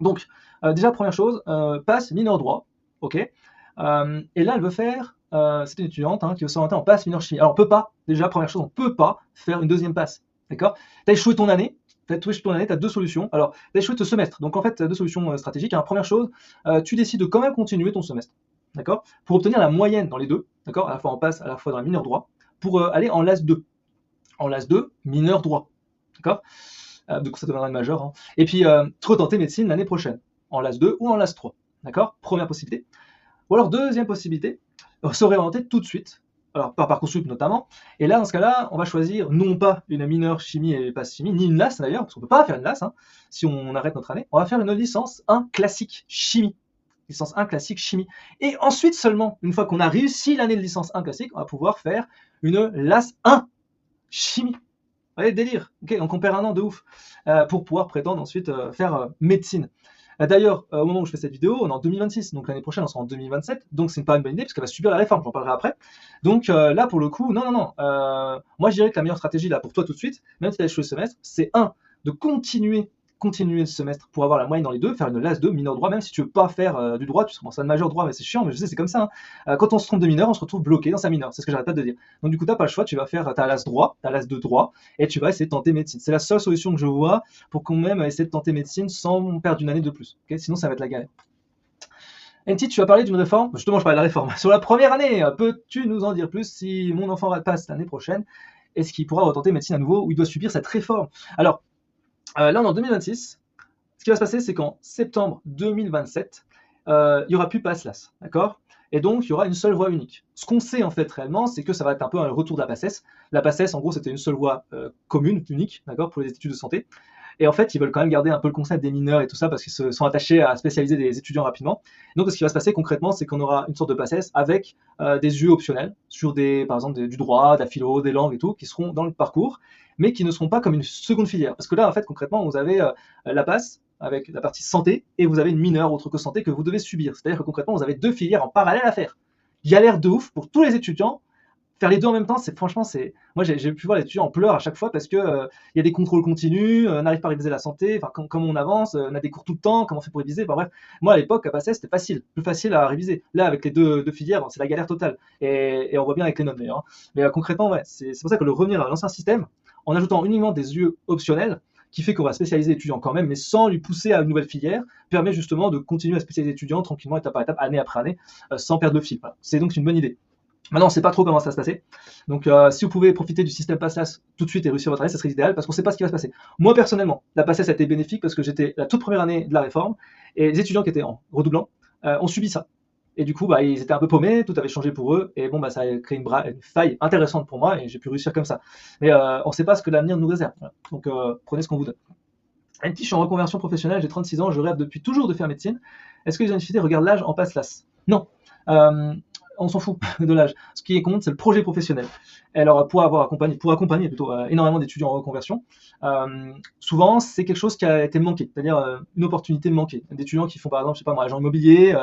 Donc déjà première chose, passe mineur droit, ok? Et là elle veut faire. C'est une étudiante qui veut s'orienter en passe mineur chimie. Alors on peut pas, déjà première chose, on peut pas faire une deuxième passe, d'accord? T'as échoué ton année, t'as 2 solutions. Alors t'as échoué ton semestre, donc en fait t'as 2 solutions stratégiques. Première chose, tu décides de quand même continuer ton semestre, d'accord? Pour obtenir la moyenne dans les deux, d'accord? À la fois en passe, à la fois dans la mineur droit, pour aller en LAS 2. En LAS 2, mineur droit, d'accord? Donc ça deviendra une majeure. Et puis retenter médecine l'année prochaine, en LAS 2 ou en LAS 3, d'accord? Première possibilité. Ou alors deuxième possibilité, se réorienter tout de suite, alors par Parcoursup notamment, et là dans ce cas-là, on va choisir non pas une mineure chimie et passe chimie, ni une LAS d'ailleurs, parce qu'on ne peut pas faire une LAS, si on arrête notre année, on va faire une licence 1 classique chimie. Licence 1 classique chimie. Et ensuite seulement, une fois qu'on a réussi l'année de licence 1 classique, on va pouvoir faire une LAS 1 chimie. Vous voyez le délire, okay, donc on perd un an de ouf pour pouvoir prétendre ensuite faire médecine. D'ailleurs, au moment où je fais cette vidéo, on est en 2026, donc l'année prochaine on sera en 2027, donc c'est pas une bonne idée parce qu'elle va subir la réforme, j'en parlerai après. Donc là pour le coup, non. Moi je dirais que la meilleure stratégie là pour toi tout de suite, même si tu as échoué le semestre, c'est de continuer le semestre pour avoir la moyenne dans les deux, faire une LAS 2 mineur droit, même si tu veux pas faire du droit, tu commences à un majeur droit, mais c'est chiant, mais je sais c'est comme ça. Quand on se trompe de mineur, on se retrouve bloqué dans sa mineure, c'est ce que j'arrête pas de dire. Donc du coup t'as pas le choix, tu vas faire ta LAS droit, ta LAS 2 droit, et tu vas essayer de tenter médecine. C'est la seule solution que je vois pour quand même essayer de tenter médecine sans perdre une année de plus. Okay, sinon ça va être la galère. NT, tu as parlé d'une réforme, justement je parlais de la réforme. Sur la première année, peux-tu nous en dire plus? Si mon enfant passe l'année prochaine, est-ce qu'il pourra retenter médecine à nouveau ou il doit subir cette réforme? Alors là on est en 2026. Ce qui va se passer, c'est qu'en septembre 2027, il n'y aura plus passe LAS, d'accord? Et donc, il y aura une seule voie unique. Ce qu'on sait en fait réellement, c'est que ça va être un peu un retour de la PACES. La PACES, en gros, c'était une seule voie commune, unique, d'accord, pour les études de santé. Et en fait, ils veulent quand même garder un peu le concept des mineurs et tout ça parce qu'ils se sont attachés à spécialiser des étudiants rapidement. Donc, ce qui va se passer concrètement, c'est qu'on aura une sorte de PACES avec des UE optionnels sur par exemple, du droit, de la philo, des langues et tout, qui seront dans le parcours, mais qui ne seront pas comme une seconde filière. Parce que là, en fait, concrètement, vous avez la PACE avec la partie santé et vous avez une mineure autre que santé que vous devez subir. C'est-à-dire que concrètement, vous avez 2 filières en parallèle à faire. Galère de ouf pour tous les étudiants. Faire les deux en même temps, moi j'ai pu voir les étudiants en pleurs à chaque fois parce que y a des contrôles continus, on n'arrive pas à réviser la santé, comme on avance, on a des cours tout le temps, comment on fait pour réviser, bref. Moi à l'époque à passer c'était plus facile à réviser. Là avec les deux filières, c'est la galère totale. Et on voit bien avec les notes d'ailleurs. Mais concrètement, ouais, c'est pour ça que le revenir à l'ancien système, en ajoutant uniquement des UE optionnels, qui fait qu'on va spécialiser l'étudiant quand même, mais sans lui pousser à une nouvelle filière, permet justement de continuer à spécialiser l'étudiant tranquillement, étape par étape, année après année, sans perdre le fil. Voilà. C'est donc une bonne idée. Maintenant, on ne sait pas trop comment ça va se passer. Donc, si vous pouvez profiter du système PASSLAS tout de suite et réussir votre année, ça serait idéal parce qu'on ne sait pas ce qui va se passer. Moi, personnellement, la PASSLAS a été bénéfique parce que j'étais la toute première année de la réforme et les étudiants qui étaient en redoublant ont subi ça. Et du coup, ils étaient un peu paumés, tout avait changé pour eux et bon, ça a créé une faille intéressante pour moi et j'ai pu réussir comme ça. Mais on ne sait pas ce que l'avenir nous réserve. Voilà. Donc, prenez ce qu'on vous donne. NT, je suis en reconversion professionnelle, j'ai 36 ans, je rêve depuis toujours de faire médecine. Est-ce que les universités regardent l'âge en PASSLAS? Non. On s'en fout de l'âge. Ce qui compte, c'est le projet professionnel. Alors, pour accompagner plutôt énormément d'étudiants en reconversion, souvent, c'est quelque chose qui a été manqué, c'est-à-dire une opportunité manquée. D'étudiants qui font, par exemple, je sais pas moi, agent immobilier,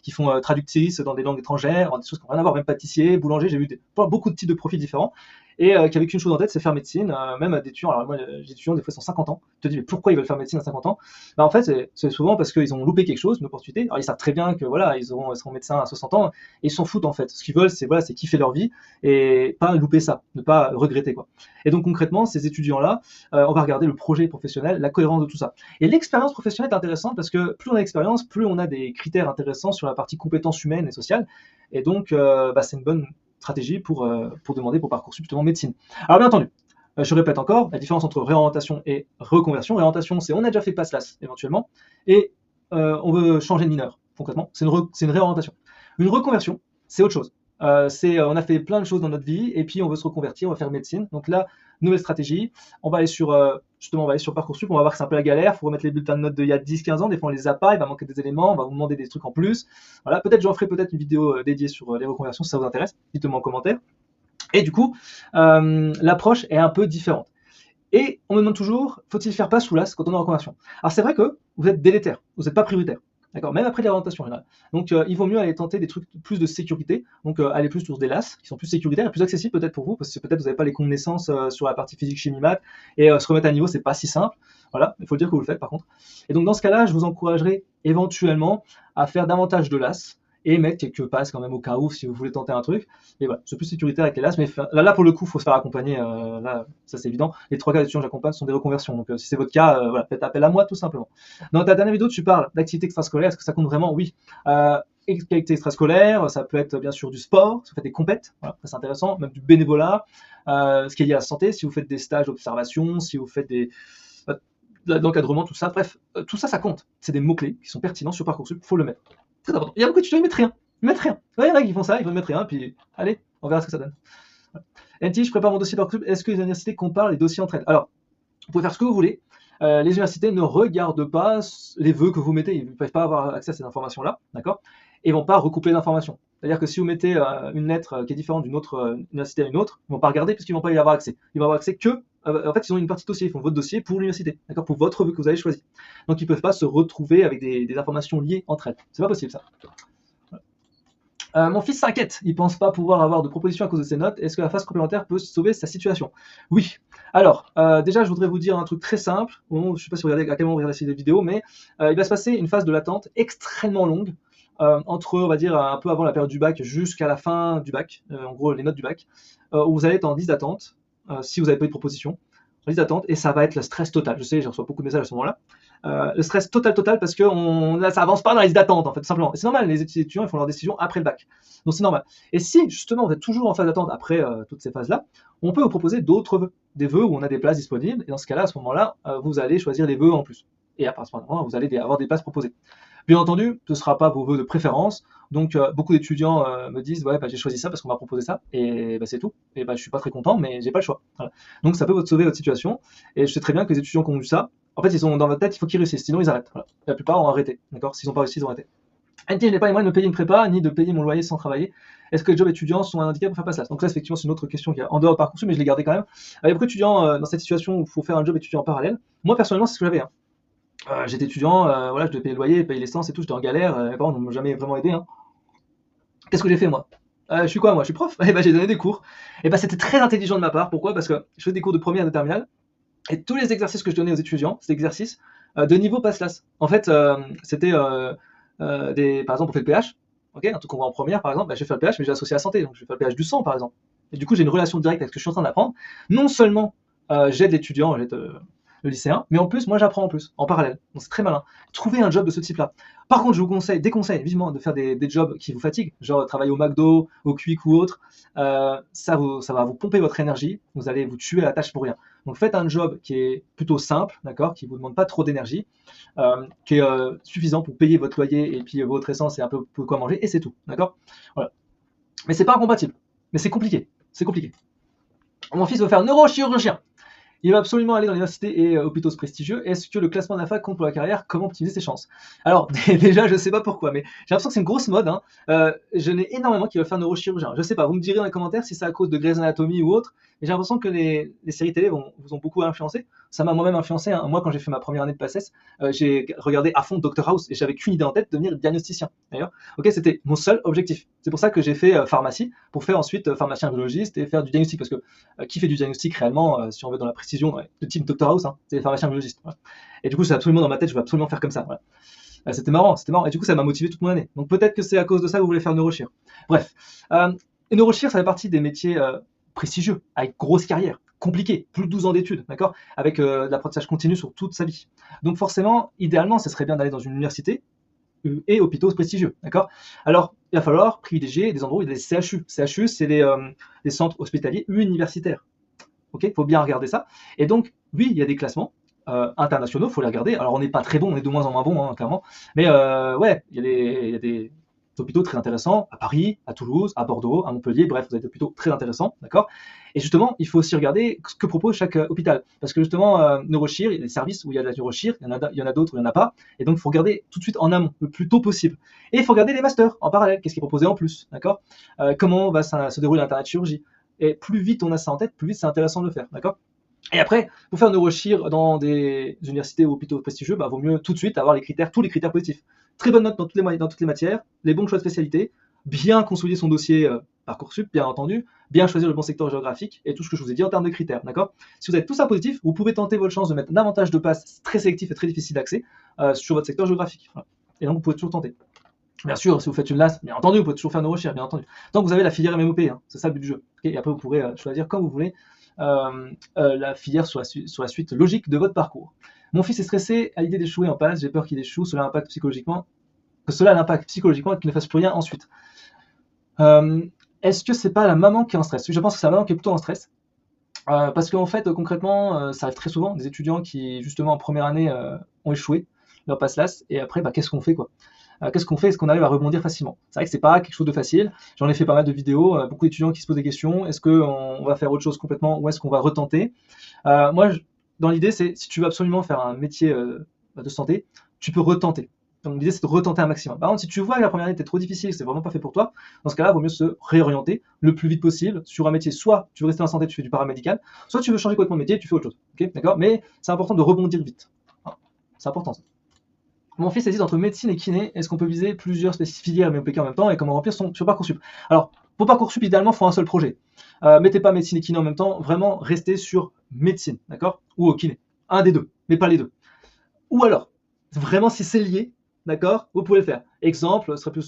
qui font traductrice dans des langues étrangères, des choses qui n'ont rien à voir, même pâtissier, boulanger, j'ai vu beaucoup de types de profils différents, et qui avaient qu'une chose en tête, c'est faire médecine, même à des étudiants. Alors moi, les étudiants, des fois, ils sont 50 ans. Tu te dis, mais pourquoi ils veulent faire médecine à 50 ans? En fait, c'est souvent parce qu'ils ont loupé quelque chose, une opportunité. Alors, ils savent très bien que voilà, ils seront médecins à 60 ans, et ils s'en foutent en fait. Ce qu'ils veulent, c'est kiffer leur vie et pas louper ça, ne pas regretter quoi. Et donc concrètement, ces étudiants-là, on va regarder le projet professionnel, la cohérence de tout ça. Et l'expérience professionnelle est intéressante parce que plus on a d'expérience, plus on a des critères intéressants sur la partie compétences humaines et sociales. Et donc, c'est une bonne stratégie pour demander pour Parcoursup justement médecine. Alors bien entendu, je répète encore, la différence entre réorientation et reconversion. Réorientation, c'est on a déjà fait PASSLAS éventuellement, et on veut changer de mineur, concrètement. C'est une réorientation. Une reconversion, c'est autre chose. On a fait plein de choses dans notre vie, et puis on veut se reconvertir, on va faire médecine. Donc là, nouvelle stratégie, on va aller sur Parcoursup, on va voir que c'est un peu la galère, il faut remettre les bulletins de notes d'il y a 10-15 ans, des fois on les a pas, il va manquer des éléments, on va vous demander des trucs en plus. Voilà, peut-être j'en ferai une vidéo dédiée sur les reconversions si ça vous intéresse, dites-moi en commentaire. Et du coup, l'approche est un peu différente. Et on me demande toujours, faut-il faire PASSLAS quand on est en reconversion? Alors c'est vrai que vous êtes délétère, vous n'êtes pas prioritaire. D'accord, même après l'orientation, donc il vaut mieux aller tenter des trucs plus de sécurité, donc aller plus sur des LAS qui sont plus sécuritaires et plus accessibles peut-être pour vous, parce que peut-être vous n'avez pas les connaissances sur la partie physique, chimie, maths, et se remettre à niveau, c'est pas si simple. Voilà, il faut le dire que vous le faites par contre. Et donc dans ce cas-là, je vous encouragerai éventuellement à faire davantage de LAS et mettre quelques passes quand même au cas où si vous voulez tenter un truc. Et voilà, c'est plus sécuritaire avec les LAS, mais là pour le coup, il faut se faire accompagner. Là, ça c'est évident. Les 3 cas d'étudiants que j'accompagne sont des reconversions. Donc si c'est votre cas, voilà, faites appel à moi tout simplement. Dans ta dernière vidéo, tu parles d'activités extrascolaires. Est-ce que ça compte vraiment? Oui. Activités extrascolaires, ça peut être bien sûr du sport, si vous faites des compètes, voilà, c'est intéressant, même du bénévolat, ce qui est lié à la santé, si vous faites des stages d'observation, si vous faites de l'encadrement, tout ça, bref, tout ça, ça compte. C'est des mots-clés qui sont pertinents sur Parcoursup, il faut le mettre. Très important. Il y a beaucoup d'étudiants, ils mettent rien. Ils mettent rien. Ouais, il y en a qui font ça, ils vont mettre rien, puis allez, on verra ce que ça donne. NT, je prépare mon dossier Parcoursup. Est-ce que les universités comparent les dossiers entre elles? Alors, vous pouvez faire ce que vous voulez. Les universités ne regardent pas les vœux que vous mettez. Ils ne peuvent pas avoir accès à ces informations-là, d'accord? Et ils ne vont pas recouper l'information. C'est-à-dire que si vous mettez une lettre qui est différente d'une autre université à une autre, ils ne vont pas regarder puisqu'ils ne vont pas y avoir accès. Ils vont avoir accès que... en fait, ils ont une partie dossier. Ils font votre dossier pour l'université, d'accord? Pour votre vœu que vous avez choisi. Donc, ils ne peuvent pas se retrouver avec des informations liées entre elles. C'est pas possible, ça. Mon fils s'inquiète, il pense pas pouvoir avoir de proposition à cause de ses notes. Est-ce que la phase complémentaire peut sauver sa situation? Oui. Alors, déjà, je voudrais vous dire un truc très simple. Je ne sais pas si vous regardez à quel moment vous regardez cette vidéo, mais il va se passer une phase de l'attente extrêmement longue entre, on va dire, un peu avant la période du bac jusqu'à la fin du bac, en gros les notes du bac, où vous allez être en liste d'attente, si vous n'avez pas eu de proposition, en liste d'attente, et ça va être le stress total. Je sais, je reçois beaucoup de messages à ce moment-là. Le stress total parce que ça avance pas dans la liste d'attente en fait, tout simplement. Et c'est normal, les étudiants ils font leur décision après le bac, donc c'est normal. Et si justement vous êtes toujours en phase d'attente après toutes ces phases-là, on peut vous proposer d'autres vœux, des vœux où on a des places disponibles. Et dans ce cas-là, à ce moment-là, vous allez choisir les vœux en plus. Et à partir de ce moment-là, vous allez avoir des places proposées. Bien entendu, ce ne sera pas vos vœux de préférence. Donc beaucoup d'étudiants me disent ouais j'ai choisi ça parce qu'on m'a proposé ça et c'est tout. Et je suis pas très content, mais j'ai pas le choix. Voilà. Donc ça peut vous sauver votre situation. Et je sais très bien que les étudiants qui ont eu ça, en fait ils sont dans votre tête, il faut qu'ils réussissent, sinon ils arrêtent. Voilà. La plupart ont arrêté, d'accord. S'ils n'ont pas réussi, ils ont arrêté. NT, je n'ai pas les moyens de me payer une prépa ni de payer mon loyer sans travailler. Est-ce que les jobs étudiants sont un handicap pour faire PASSLAS? Donc là, effectivement, c'est une autre question qui est en dehors de Parcoursup, mais je l'ai gardée quand même. Il y a beaucoup d'étudiants dans cette situation où il faut faire un job étudiant en parallèle. Moi, personnellement, c'est ce que j'avais. J'étais étudiant, voilà, je devais payer le loyer, payer l'essence et tout, j'étais en galère, mes parents ne m'ont jamais vraiment aidé. Qu'est-ce que j'ai fait moi? Je suis quoi moi? Je suis prof. Et j'ai donné des cours. Et c'était très intelligent de ma part. Pourquoi? Parce que je faisais des cours de première et de terminale, et tous les exercices que je donnais aux étudiants, c'était des exercices de niveau PASSLAS. En fait, c'était par exemple, on fait le pH, ok, un truc qu'on voit en première par exemple, j'ai fait le pH, mais j'ai associé à la santé, donc je vais faire le pH du sang par exemple. Et du coup, j'ai une relation directe avec ce que je suis en train d'apprendre. Non seulement j'aide l'étudiant, le lycéen, mais en plus, moi j'apprends en plus, en parallèle. Donc c'est très malin. Trouvez un job de ce type-là. Par contre, je vous déconseille vivement de faire des jobs qui vous fatiguent, genre travailler au McDo, au Quick ou autre. Ça va vous pomper votre énergie, vous allez vous tuer à la tâche pour rien. Donc faites un job qui est plutôt simple, d'accord, qui vous demande pas trop d'énergie, qui est suffisant pour payer votre loyer et puis votre essence et un peu quoi manger, et c'est tout, d'accord. Voilà. Mais c'est pas incompatible, mais c'est compliqué, c'est compliqué. Mon fils veut faire neurochirurgien. Il va absolument aller dans l'université et hôpitaux prestigieux. Est-ce que le classement de la fac compte pour la carrière? Comment optimiser ses chances? Alors, déjà, je sais pas pourquoi, mais j'ai l'impression que c'est une grosse mode. Hein. Je n'ai énormément qui veulent faire neurochirurgien. Je sais pas, vous me direz dans les commentaires si c'est à cause de Grey's Anatomy ou autre, mais j'ai l'impression que les séries télé vous ont beaucoup influencé. Ça m'a moi-même influencé. Hein. Moi, quand j'ai fait ma première année de PACES, j'ai regardé à fond Dr House et j'avais qu'une idée en tête, devenir diagnosticien. D'ailleurs, ok, c'était mon seul objectif. C'est pour ça que j'ai fait pharmacie, pour faire ensuite pharmacien biologiste et faire du diagnostic, parce que qui fait du diagnostic réellement, si on veut dans la précision, de type Dr House, hein, c'est les pharmaciens biologistes. Voilà. Et du coup, c'est absolument dans ma tête, je veux absolument faire comme ça. Voilà. C'était marrant. Et du coup, ça m'a motivé toute mon année. Donc peut-être que c'est à cause de ça que vous voulez faire neurochir. Bref, et neurochir, ça fait partie des métiers prestigieux, avec grosse carrière, compliqué, plus de 12 ans d'études, d'accord, avec de l'apprentissage continu sur toute sa vie. Donc forcément, idéalement, ce serait bien d'aller dans une université et hôpitaux prestigieux, d'accord. Alors, il va falloir privilégier des endroits où il y a des CHU. CHU, c'est les centres hospitaliers universitaires. Ok, il faut bien regarder ça. Et donc, oui, il y a des classements internationaux, il faut les regarder. Alors, on n'est pas très bon, on est de moins en moins bon, hein, clairement. Mais ouais, il y a des hôpitaux très intéressants à Paris, à Toulouse, à Bordeaux, à Montpellier. Bref, vous avez des hôpitaux très intéressants, d'accord. Et justement, il faut aussi regarder ce que propose chaque hôpital. Parce que justement, neurochir, il y a des services où il y a de la neurochir, il y en a d'autres où il n'y en a pas. Et donc, il faut regarder tout de suite en amont, le plus tôt possible. Et il faut regarder les masters en parallèle. Qu'est-ce qui est proposé en plus, d'accord. Comment va se dérouler l'internat de chirurgie. Et plus vite on a ça en tête, plus vite c'est intéressant de le faire, d'accord. Et après, pour faire neurochir dans des universités ou hôpitaux prestigieux, vaut mieux tout de suite avoir tous les critères positifs. Très bonne note dans toutes les matières, les bons choix de spécialité, bien consolider son dossier Parcoursup, bien entendu, bien choisir le bon secteur géographique et tout ce que je vous ai dit en termes de critères, d'accord. Si vous avez tout ça positif, vous pouvez tenter votre chance de mettre davantage de passes très sélectifs et très difficiles d'accès sur votre secteur géographique. Voilà. Et donc vous pouvez toujours tenter. Bien sûr, si vous faites une LAS, bien entendu, vous pouvez toujours faire neurochir, bien entendu. Tant que vous avez la filière MMOP, hein, c'est ça le but du jeu. Okay, et après, vous pourrez choisir comme vous voulez la filière sur la suite logique de votre parcours. Mon fils est stressé à l'idée d'échouer en PAS, j'ai peur qu'il échoue, cela l'impacte psychologiquement et qu'il ne fasse plus rien ensuite. Est-ce que c'est pas la maman qui est en stress? Je pense que c'est la maman qui est plutôt en stress. Parce qu'en fait, concrètement, ça arrive très souvent, des étudiants qui, justement, en première année, ont échoué leur PAS LAS, et après, qu'est-ce qu'on fait, quoi? Qu'est-ce qu'on fait? Est-ce qu'on arrive à rebondir facilement? C'est vrai que c'est pas quelque chose de facile. J'en ai fait pas mal de vidéos, beaucoup d'étudiants qui se posent des questions. Est-ce qu'on va faire autre chose complètement ou est-ce qu'on va retenter? Moi, dans l'idée, c'est si tu veux absolument faire un métier de santé, tu peux retenter. Donc l'idée, c'est de retenter un maximum. Par contre, si tu vois que la première année était trop difficile, c'est vraiment pas fait pour toi, dans ce cas-là, il vaut mieux se réorienter le plus vite possible sur un métier. Soit tu veux rester en santé, tu fais du paramédical, soit tu veux changer complètement de métier, tu fais autre chose. Okay, d'accord? Mais c'est important de rebondir vite. Voilà. C'est important ça. Mon fils hésite entre médecine et kiné. Est-ce qu'on peut viser plusieurs filières MMPK en même temps et comment remplir sur Parcoursup? Alors, pour Parcoursup, idéalement, il faut un seul projet. Mettez pas médecine et kiné en même temps. Vraiment, restez sur médecine, d'accord? Ou au kiné. Un des deux, mais pas les deux. Ou alors, vraiment, si c'est lié, d'accord, vous pouvez le faire. Exemple, ce serait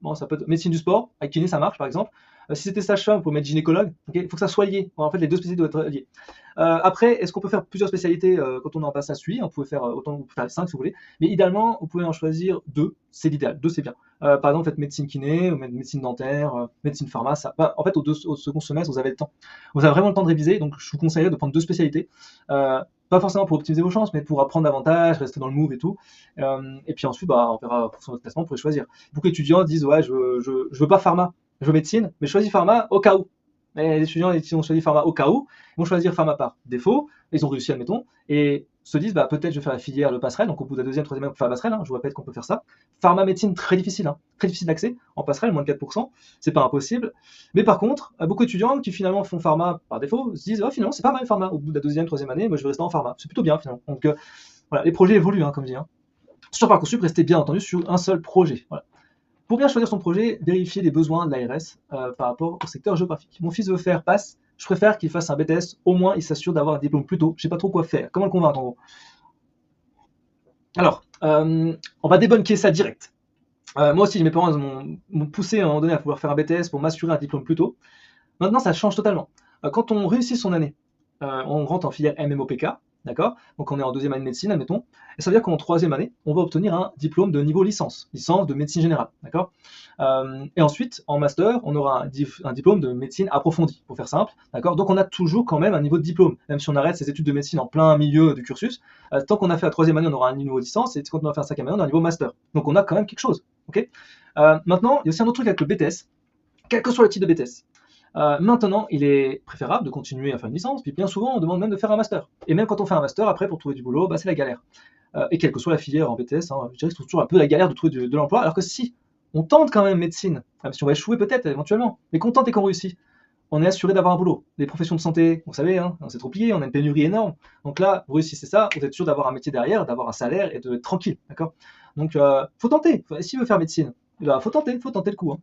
bon, ça peut être médecine du sport, avec kiné, ça marche, par exemple. Si c'était sage-femme, vous pouvez mettre gynécologue. Okay, il faut que ça soit lié. En fait, les deux spécialités doivent être liées. Après, est-ce qu'on peut faire plusieurs spécialités quand on est en passe à suivre? On peut faire autant, vous pouvez faire 5 si vous voulez. Mais idéalement, vous pouvez en choisir 2. C'est l'idéal. 2, c'est bien. Par exemple, faites médecine kiné, ou médecine dentaire, médecine pharma. En fait, au second semestre, vous avez le temps. Vous avez vraiment le temps de réviser. Donc, je vous conseillerais de prendre 2 spécialités. Pas forcément pour optimiser vos chances, mais pour apprendre davantage, rester dans le move et tout. Et puis ensuite, on verra pour son classement, vous pouvez choisir. Beaucoup d'étudiants disent ouais, je veux pas pharma, je veux médecine, mais je choisis pharma au cas où. Et les étudiants qui ont choisi pharma au cas où, ils vont choisir pharma par défaut, ils ont réussi, admettons, et se disent peut-être je vais faire la filière de passerelle, donc au bout de la deuxième, troisième année, on peut faire la passerelle, hein, je vous répète qu'on peut faire ça. Pharma médecine, très difficile d'accès, en passerelle, moins de 4%, c'est pas impossible. Mais par contre, beaucoup d'étudiants qui finalement font pharma par défaut se disent finalement c'est pas mal pharma, au bout de la deuxième, troisième année, moi je vais rester en pharma, c'est plutôt bien finalement. Donc voilà, les projets évoluent, comme je dis. Sur Parcoursup, restez bien entendu sur un seul projet. Voilà. Pour bien choisir son projet, vérifiez les besoins de l'ARS par rapport au secteur géographique. Mon fils veut faire PAS, je préfère qu'il fasse un BTS, au moins il s'assure d'avoir un diplôme plus tôt. Je sais pas trop quoi faire, comment le convaincre en gros. Alors, on va débunker ça direct. Moi aussi, mes parents m'ont poussé à un moment donné à pouvoir faire un BTS pour m'assurer un diplôme plus tôt. Maintenant, ça change totalement. Quand on réussit son année, on rentre en filière MMOPK, D'accord? Donc on est en deuxième année de médecine, admettons, et ça veut dire qu'en troisième année, on va obtenir un diplôme de niveau licence, licence de médecine générale, d'accord? Et ensuite, en master, on aura un diplôme de médecine approfondie, pour faire simple, d'accord? Donc on a toujours quand même un niveau de diplôme, même si on arrête ses études de médecine en plein milieu du cursus, tant qu'on a fait la troisième année, on aura un niveau de licence, et quand on va faire la cinquième année, on a un niveau master. Donc on a quand même quelque chose, ok? Maintenant, il y a aussi un autre truc avec le BTS, quel que soit le type de BTS. Maintenant, il est préférable de continuer à faire une licence, puis bien souvent, on demande même de faire un master. Et même quand on fait un master, après, pour trouver du boulot, bah, c'est la galère. Et quelle que soit la filière en BTS, hein, je dirais que c'est toujours un peu la galère de trouver de l'emploi, alors que si on tente quand même médecine, même si on va échouer peut-être éventuellement, mais qu'on tente et qu'on réussit, on est assuré d'avoir un boulot. Les professions de santé, vous savez, hein, c'est trop plié, on a une pénurie énorme. Donc là, vous réussissez ça, vous êtes sûr d'avoir un métier derrière, d'avoir un salaire et d'être tranquille, d'accord? Donc, faut tenter. S'il veut faire médecine, bah, faut tenter le coup, hein.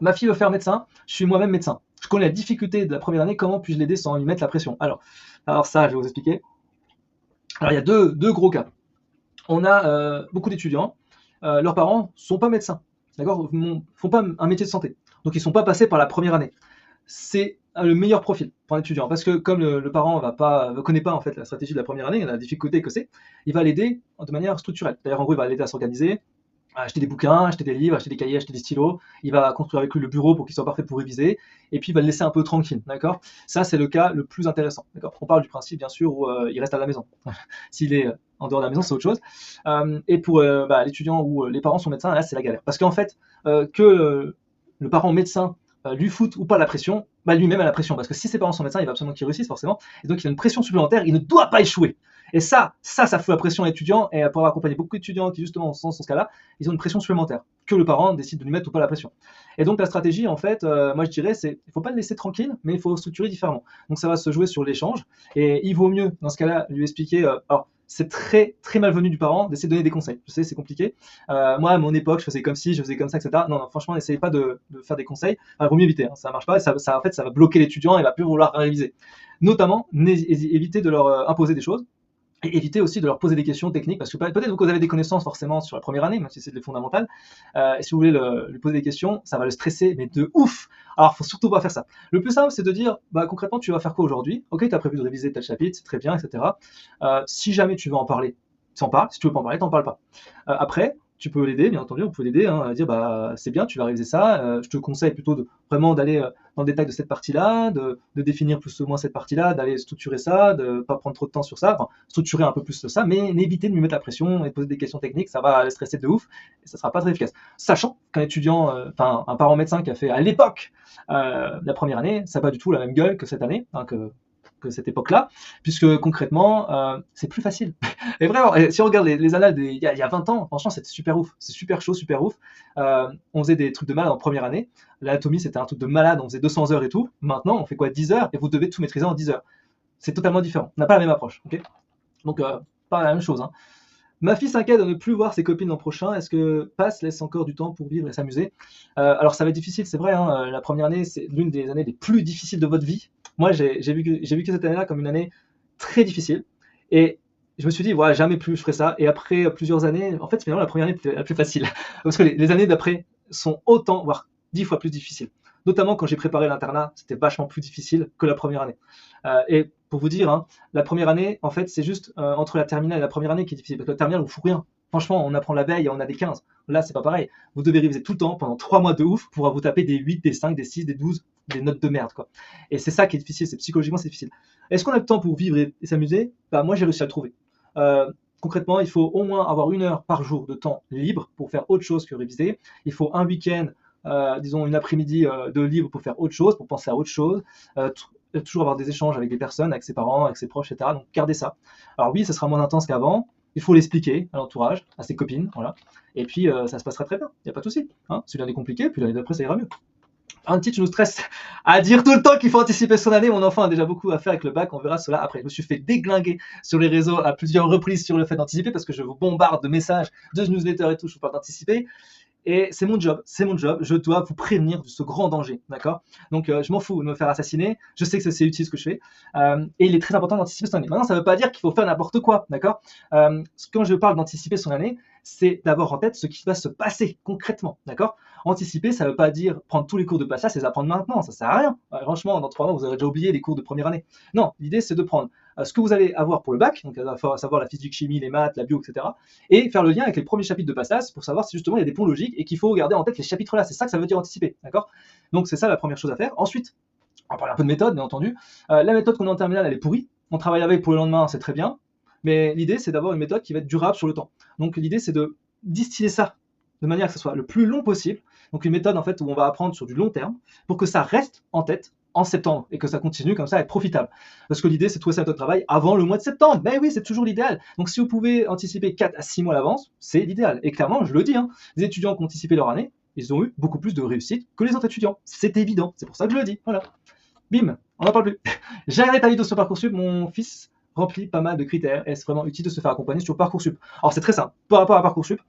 Ma fille veut faire médecin, je suis moi-même médecin. Je connais la difficulté de la première année, comment puis-je l'aider sans lui mettre la pression? Alors ça, je vais vous expliquer. Alors il y a deux gros cas. On a beaucoup d'étudiants, leurs parents sont pas médecins, d'accord? Font pas un métier de santé. Donc ils sont pas passés par la première année. C'est le meilleur profil pour un étudiant parce que comme le parent ne connaît pas en fait la stratégie de la première année, la difficulté que c'est, il va l'aider de manière structurelle. D'ailleurs, en gros, il va l'aider à s'organiser, acheter des bouquins, acheter des livres, acheter des cahiers, acheter des stylos. Il va construire avec lui le bureau pour qu'il soit parfait pour réviser. Et puis, il va le laisser un peu tranquille, d'accord? Ça, c'est le cas le plus intéressant, d'accord? On parle du principe, bien sûr, où il reste à la maison. S'il est en dehors de la maison, c'est autre chose. Et pour l'étudiant où les parents sont médecins, là, c'est la galère. Parce qu'en fait, que le parent médecin lui foute ou pas la pression, bah, lui-même a la pression. Parce que si ses parents sont médecins, il va absolument qu'ils réussissent, forcément. Et donc, il a une pression supplémentaire. Il ne doit pas échouer. Et ça fout la pression à l'étudiant. Et pour avoir accompagné beaucoup d'étudiants qui, justement, sont dans ce cas-là, ils ont une pression supplémentaire que le parent décide de lui mettre ou pas la pression. Et donc la stratégie, en fait, moi je dirais, c'est il faut pas le laisser tranquille, mais il faut structurer différemment. Donc ça va se jouer sur l'échange, et il vaut mieux dans ce cas-là lui expliquer. Alors c'est très très malvenu du parent d'essayer de donner des conseils. Je sais, c'est compliqué. Moi à mon époque, je faisais comme si, je faisais comme ça, etc. Non, non, franchement, n'essayez pas de faire des conseils. Il vaut mieux éviter. Hein, ça marche pas. En fait, ça va bloquer l'étudiant. Il va plus vouloir réviser. Notamment, éviter de leur imposer des choses. Et éviter aussi de leur poser des questions techniques, parce que peut-être que vous avez des connaissances forcément sur la première année, même si c'est des fondamentales, et si vous voulez lui poser des questions, ça va le stresser, mais de ouf. Alors, faut surtout pas faire ça. Le plus simple, c'est de dire, bah, concrètement, tu vas faire quoi aujourd'hui? Ok, tu as prévu de réviser tel chapitre, c'est très bien, etc. Si jamais tu veux en parler, t'en parles. Si tu veux pas en parler, t'en parles pas. Après, tu peux l'aider, bien entendu, on peut l'aider, hein, à dire, bah, c'est bien, tu vas réviser ça, je te conseille plutôt vraiment d'aller dans le détail de cette partie-là, de définir plus ou moins cette partie-là, d'aller structurer ça, de pas prendre trop de temps sur ça, enfin, structurer un peu plus ça, mais éviter de lui mettre la pression et de poser des questions techniques, ça va le stresser de ouf, et ça sera pas très efficace. Sachant qu'un étudiant, enfin, un parent médecin qui a fait à l'époque la première année, ça n'a pas du tout la même gueule que cette année, hein, que cette époque-là, puisque concrètement, c'est plus facile. Et vraiment, si on regarde les annales il y a 20 ans, franchement, c'était super ouf. C'est super chaud, super ouf. On faisait des trucs de malade en première année. L'anatomie, c'était un truc de malade, on faisait 200 heures et tout. Maintenant, on fait quoi, 10 heures, et vous devez tout maîtriser en 10 heures. C'est totalement différent. On n'a pas la même approche. Okay, donc, pas la même chose. Hein. Ma fille s'inquiète de ne plus voir ses copines l'an prochain. Est-ce que PASS laisse encore du temps pour vivre et s'amuser? Alors ça va être difficile, c'est vrai. Hein, la première année, c'est l'une des années les plus difficiles de votre vie. Moi, j'ai vécu cette année-là comme une année très difficile. Et je me suis dit, voilà, jamais plus je ferai ça. Et après plusieurs années, en fait, finalement, la première année était la plus facile. Parce que les années d'après sont autant, voire 10 fois plus difficiles. Notamment quand j'ai préparé l'internat, c'était vachement plus difficile que la première année. Et pour vous dire, hein, la première année, en fait, c'est juste entre la terminale et la première année qui est difficile. Parce que la terminale, on fout rien. Franchement, on apprend la veille et on a des 15. Là, c'est pas pareil. Vous devez réviser tout le temps pendant 3 mois de ouf pour vous taper des 8, des 5, des 6, des 12, des notes de merde, quoi. Et c'est ça qui est difficile, c'est psychologiquement, c'est difficile. Est-ce qu'on a le temps pour vivre et s'amuser? Bah, moi, j'ai réussi à le trouver. Concrètement, il faut au moins avoir 1 heure par jour de temps libre pour faire autre chose que réviser. Il faut un week-end, disons une après-midi de libre pour faire autre chose, pour penser à autre chose. Toujours avoir des échanges avec des personnes, avec ses parents, avec ses proches, etc. Donc gardez ça. Alors oui, ça sera moins intense qu'avant. Il faut l'expliquer à l'entourage, à ses copines, voilà. Et puis ça se passera très bien. Il n'y a pas de souci. Hein. Si l'année est compliquée, puis l'année d'après ça ira mieux. Un petit, tu nous stresses à dire tout le temps qu'il faut anticiper son année. Mon enfant a déjà beaucoup à faire avec le bac, on verra cela après. Je me suis fait déglinguer sur les réseaux à plusieurs reprises sur le fait d'anticiper parce que je vous bombarde de messages, de newsletters et tout, je vous parle d'anticiper. Et c'est mon job, je dois vous prévenir de ce grand danger, d'accord? Donc je m'en fous de me faire assassiner, je sais que c'est utile ce que je fais, et il est très important d'anticiper son année. Maintenant, ça ne veut pas dire qu'il faut faire n'importe quoi, d'accord? Quand je parle d'anticiper son année, c'est d'avoir en tête ce qui va se passer concrètement, d'accord? Anticiper, ça ne veut pas dire prendre tous les cours de passage, c'est les apprendre maintenant, ça sert à rien. Franchement, dans 3 mois, vous aurez déjà oublié les cours de première année. Non, l'idée c'est de prendre ce que vous allez avoir pour le bac, donc à savoir la physique, chimie, les maths, la bio, etc. Et faire le lien avec les premiers chapitres de passage pour savoir si justement il y a des ponts logiques et qu'il faut garder en tête les chapitres là. C'est ça que ça veut dire anticiper, d'accord? Donc c'est ça la première chose à faire. Ensuite, on va parler un peu de méthode, bien entendu. La méthode qu'on a en terminale, elle est pourrie. On travaille avec pour le lendemain, c'est très bien. Mais l'idée, c'est d'avoir une méthode qui va être durable sur le temps. Donc l'idée, c'est de distiller ça de manière que ce soit le plus long possible. Donc une méthode en fait où on va apprendre sur du long terme pour que ça reste en tête en septembre et que ça continue comme ça à être profitable. Parce que l'idée, c'est de trouver sa méthode de travail avant le mois de septembre. Ben oui, c'est toujours l'idéal. Donc si vous pouvez anticiper 4 à 6 mois à l'avance, c'est l'idéal. Et clairement, je le dis, hein, les étudiants qui ont anticipé leur année, ils ont eu beaucoup plus de réussite que les autres étudiants. C'est évident. C'est pour ça que je le dis. Voilà. Bim, on n'en parle plus. J'ai regardé ta vidéo sur Parcoursup, mon fils remplit pas mal de critères et c'est vraiment utile de se faire accompagner sur Parcoursup. Alors c'est très simple. Par rapport à Parcoursup,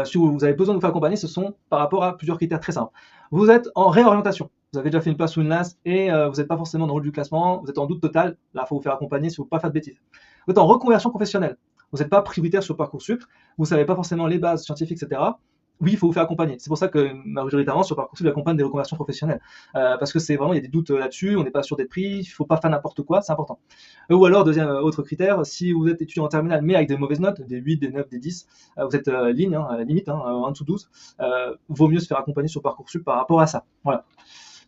si vous avez besoin de vous faire accompagner, ce sont par rapport à plusieurs critères très simples. Vous êtes en réorientation. Vous avez déjà fait une place ou une LAS et vous n'êtes pas forcément dans le rôle du classement. Vous êtes en doute total. Là, il faut vous faire accompagner si vous ne voulez pas faire de bêtises. Vous êtes en reconversion professionnelle. Vous n'êtes pas prioritaire sur Parcoursup. Vous ne savez pas forcément les bases scientifiques, etc. Oui, il faut vous faire accompagner. C'est pour ça que majoritairement sur Parcoursup, j'accompagne des reconversions professionnelles. Parce que c'est vraiment, il y a des doutes là-dessus, on n'est pas sûr des prix, il ne faut pas faire n'importe quoi, c'est important. Ou alors, deuxième autre critère, si vous êtes étudiant en terminale mais avec des mauvaises notes, des 8, des 9, des 10, vous êtes ligne, limite, en dessous de 12, vaut mieux se faire accompagner sur Parcoursup par rapport à ça. Voilà.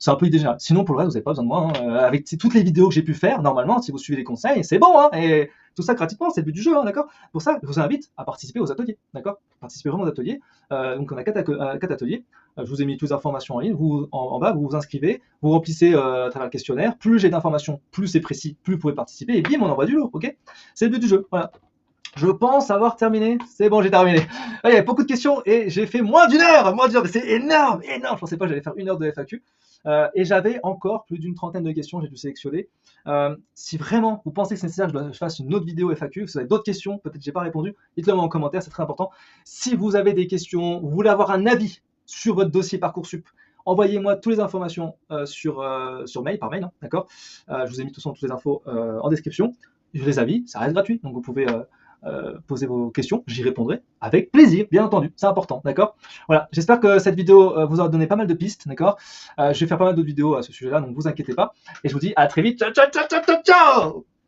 C'est un peu idée générale. Sinon, pour le reste, vous n'avez pas besoin de moi. Avec toutes les vidéos que j'ai pu faire, normalement, si vous suivez les conseils, c'est bon. Et tout ça gratuitement, c'est le but du jeu, d'accord? Pour ça, je vous invite à participer aux ateliers, d'accord? Participer vraiment aux ateliers. Donc, on a 4 ateliers. Je vous ai mis toutes les informations en ligne. Vous, en bas, vous vous inscrivez, vous remplissez à travers le questionnaire. Plus j'ai d'informations, plus c'est précis, plus vous pouvez participer. Et bim, on envoie du lourd, ok? C'est le but du jeu, voilà. Je pense avoir terminé. C'est bon, j'ai terminé. Il y avait beaucoup de questions et j'ai fait moins d'une heure. Mais c'est énorme, énorme. Je pensais pas que j'allais faire 1 heure de FAQ. Et j'avais encore plus d'une trentaine de questions, j'ai dû sélectionner. Si vraiment vous pensez que c'est nécessaire que je fasse une autre vidéo FAQ, si vous avez d'autres questions, peut-être que j'ai pas répondu, dites-le moi en commentaire, c'est très important. Si vous avez des questions, vous voulez avoir un avis sur votre dossier Parcoursup, envoyez-moi toutes les informations sur mail, par mail, hein, d'accord? Je vous ai mis de toute façon toutes les infos en description. Je les avis, ça reste gratuit, donc vous pouvez poser vos questions, j'y répondrai avec plaisir, bien entendu, c'est important, d'accord? Voilà, j'espère que cette vidéo vous aura donné pas mal de pistes, d'accord? Je vais faire pas mal d'autres vidéos à ce sujet-là, donc vous inquiétez pas, et je vous dis à très vite, ciao, ciao, ciao, ciao, ciao, ciao!